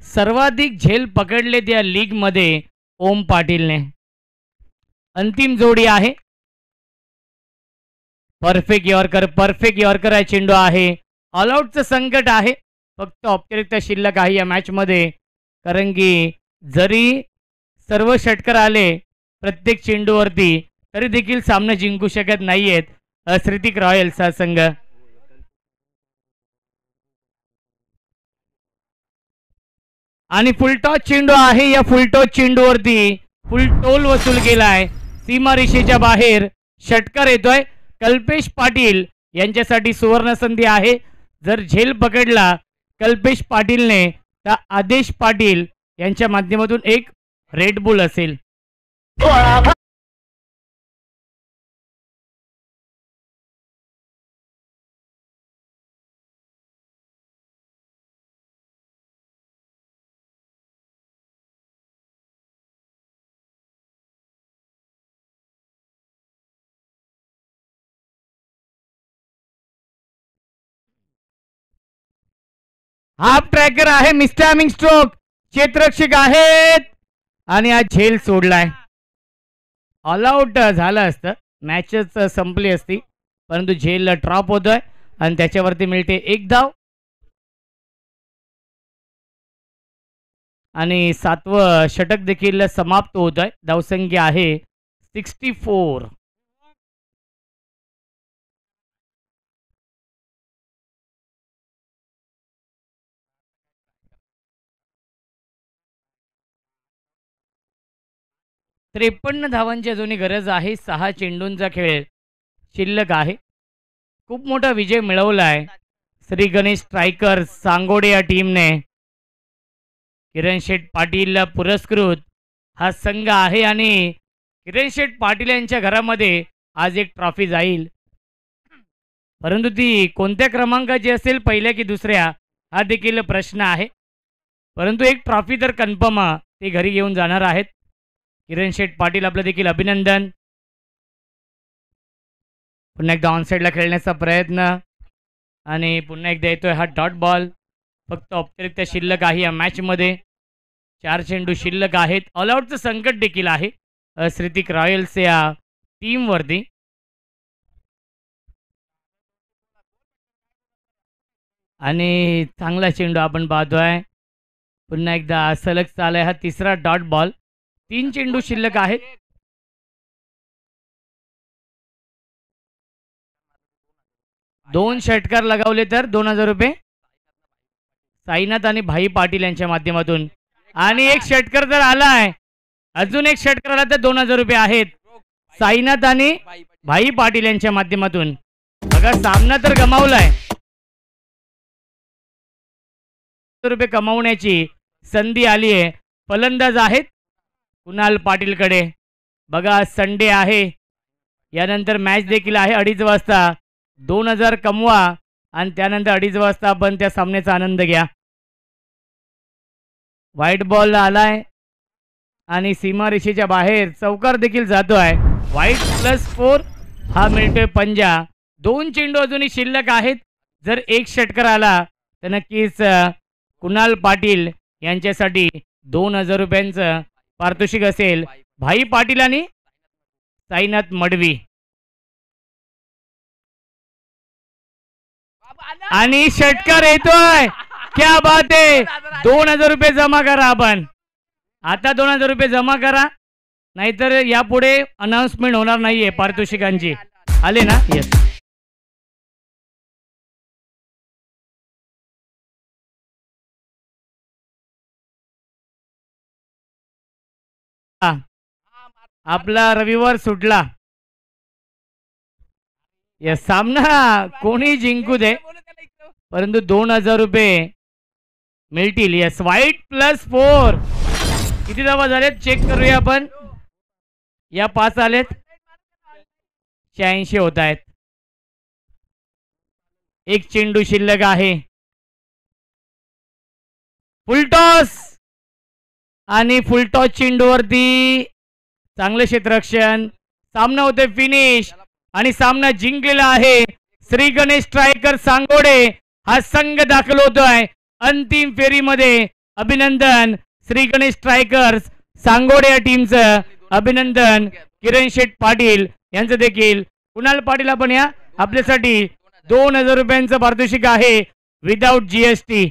सर्वाधिक झेल पकडले त्या लीग मध्ये ओम पाटीलने. अंतिम जोडी आहे. परफेक्ट यॉर्कर हा चेंडू आहे. ऑलआउटचं संकट आहे, फक्त औपचारिकता शिल्लक आहे या मॅच मध्ये, कारण की जरी सर्व षटकार आले प्रत्येक चेंडूवरती तरी देखील सामना जिंकू शकत नाहीयेत ऋतिक रॉयल्सचा संघ. आणि फुलटॉस चेंडू आहे. या फुलटॉस चेंडूवरती फुल टोल वसूल केलाय. सीमा रेषेच्या बाहेर षटकार येतोय. कल्पेश पाटील यांच्यासाठी सुवर्ण संधी आहे. जर झेल पकडला कल्पेश पाटीलने तर आदेश पाटील यांच्या माध्यमातून एक रेड बुल असेल. हाफ ट्रॅकर आहे. मिस्टॅमिंग स्ट्रोक, क्षेत्ररक्षक आहेत आणि हा झेल सोडलाय. ऑल आउट झालं असतं, मॅचच संपली असती, परंतु झेल ड्रॉप होतोय आणि त्याच्यावरती मिळते 1 धाव. आणि 7वं षटक देखील समाप्त होत आहे. धावसंख्या आहे 64. त्रेपन्न धावांची अजूनही गरज आहे. 6 चेंडूंचा खेळ शिल्लक आहे. खूप मोठा विजय मिळवलाय श्री गणेश स्ट्रायकर्स सांगोडे या टीमने. किरण शेठ पाटील पुरस्कृत हा संघ आहे आणि किरण शेठ पाटील यांच्या घरामध्ये आज एक ट्रॉफी जाईल, परंतु ती कोणत्या क्रमांकाची असेल, पहिल्या की दुसऱ्या, हा देखील प्रश्न आहे. परंतु एक ट्रॉफी तर कन्फर्म ते घरी घेऊन जाणार आहेत. किरण शेठ पाटील आपलं देखील अभिनंदन. पुन्हा एकदा ऑनसाईडला खेळण्याचा प्रयत्न आणि पुन्हा एकदा येतोय हा डॉट बॉल. फक्त औपचारिकता शिल्लक आहे या मॅचमध्ये. 4 चेंडू शिल्लक आहेत. ऑलआउटचं संकट देखील आहे ऋतिक रॉयल्स या टीमवरती. आणि चांगला चेंडू आपण पाहतोय. पुन्हा एकदा सलग चाल आहे. हा 3रा डॉट बॉल. 3 चेंडू शिल्लक आहेत. दोन षटकार लगावले तर 2000 रुपये साईनाथ आणि भाई पाटील यांच्या माध्यमातून. आणि एक षटकार जर आलाय, अजून एक षटकार आला तर 2000 रुपये आहेत. साईनाथ आणि भाई पाटील यांच्या माध्यमातून. बघा सामना तर गमावलाय, रुपये कमावण्याची संधी आली आहे. फलंदाज आहेत कुणाल पाटीलकडे. बघा संडे आहे, यानंतर मॅच देखील आहे 2:30 वाजता. 2000 कमवा आणि त्यानंतर 2:30 वाजता आपण त्या सामन्याचा आनंद घ्या. व्हाईट बॉल आलाय आणि सीमारेषेच्या बाहेर चौकार देखील जातोय. व्हाईट +4 हा मिळतोय पंजा. 2 चेंडू अजूनही शिल्लक आहेत. जर एक षटकार आला तर नक्कीच कुणाल पाटील यांच्यासाठी 2000 रुपयांचं पारितोषिक असेल. भाई पाटील आणि साईनाथ मडवी. आणि षटकार येतोय, क्या बात आहे. 2000 रुपये जमा करा आपण आता. 2000 रुपये जमा करा, नाहीतर यापुढे अनाउन्समेंट होणार नाहीये पारितोषिकांची. आले ना? येस. आपला रविवार सुटला. या सामना कोणी जिंकू दे, परंतु 2000 रुपये मिळतील. Yes, white +4. किती धावा झालेत चेक करूया आपण. या 5 आलेत, 86 होत आहेत. एक चेंडू शिल्लक आहे. फुलटॉस आणि फुलटॉस चेंडूवरती चांगले क्षेत्ररक्षण. सामना होते फिनिश आणि सामना जिंकलेला आहे श्री गणेश स्ट्रायकर सांगोडे. हा संघ दाखल होतोय अंतिम फेरीमध्ये. अभिनंदन श्री गणेश स्ट्रायकर्स सांगोडे या टीमचं. अभिनंदन किरण शेठ पाटील यांचं देखील. कुणाल पाटील आपण या आपल्यासाठी 2000 रुपयांचं पारितोषिक आहे विदाऊट GST.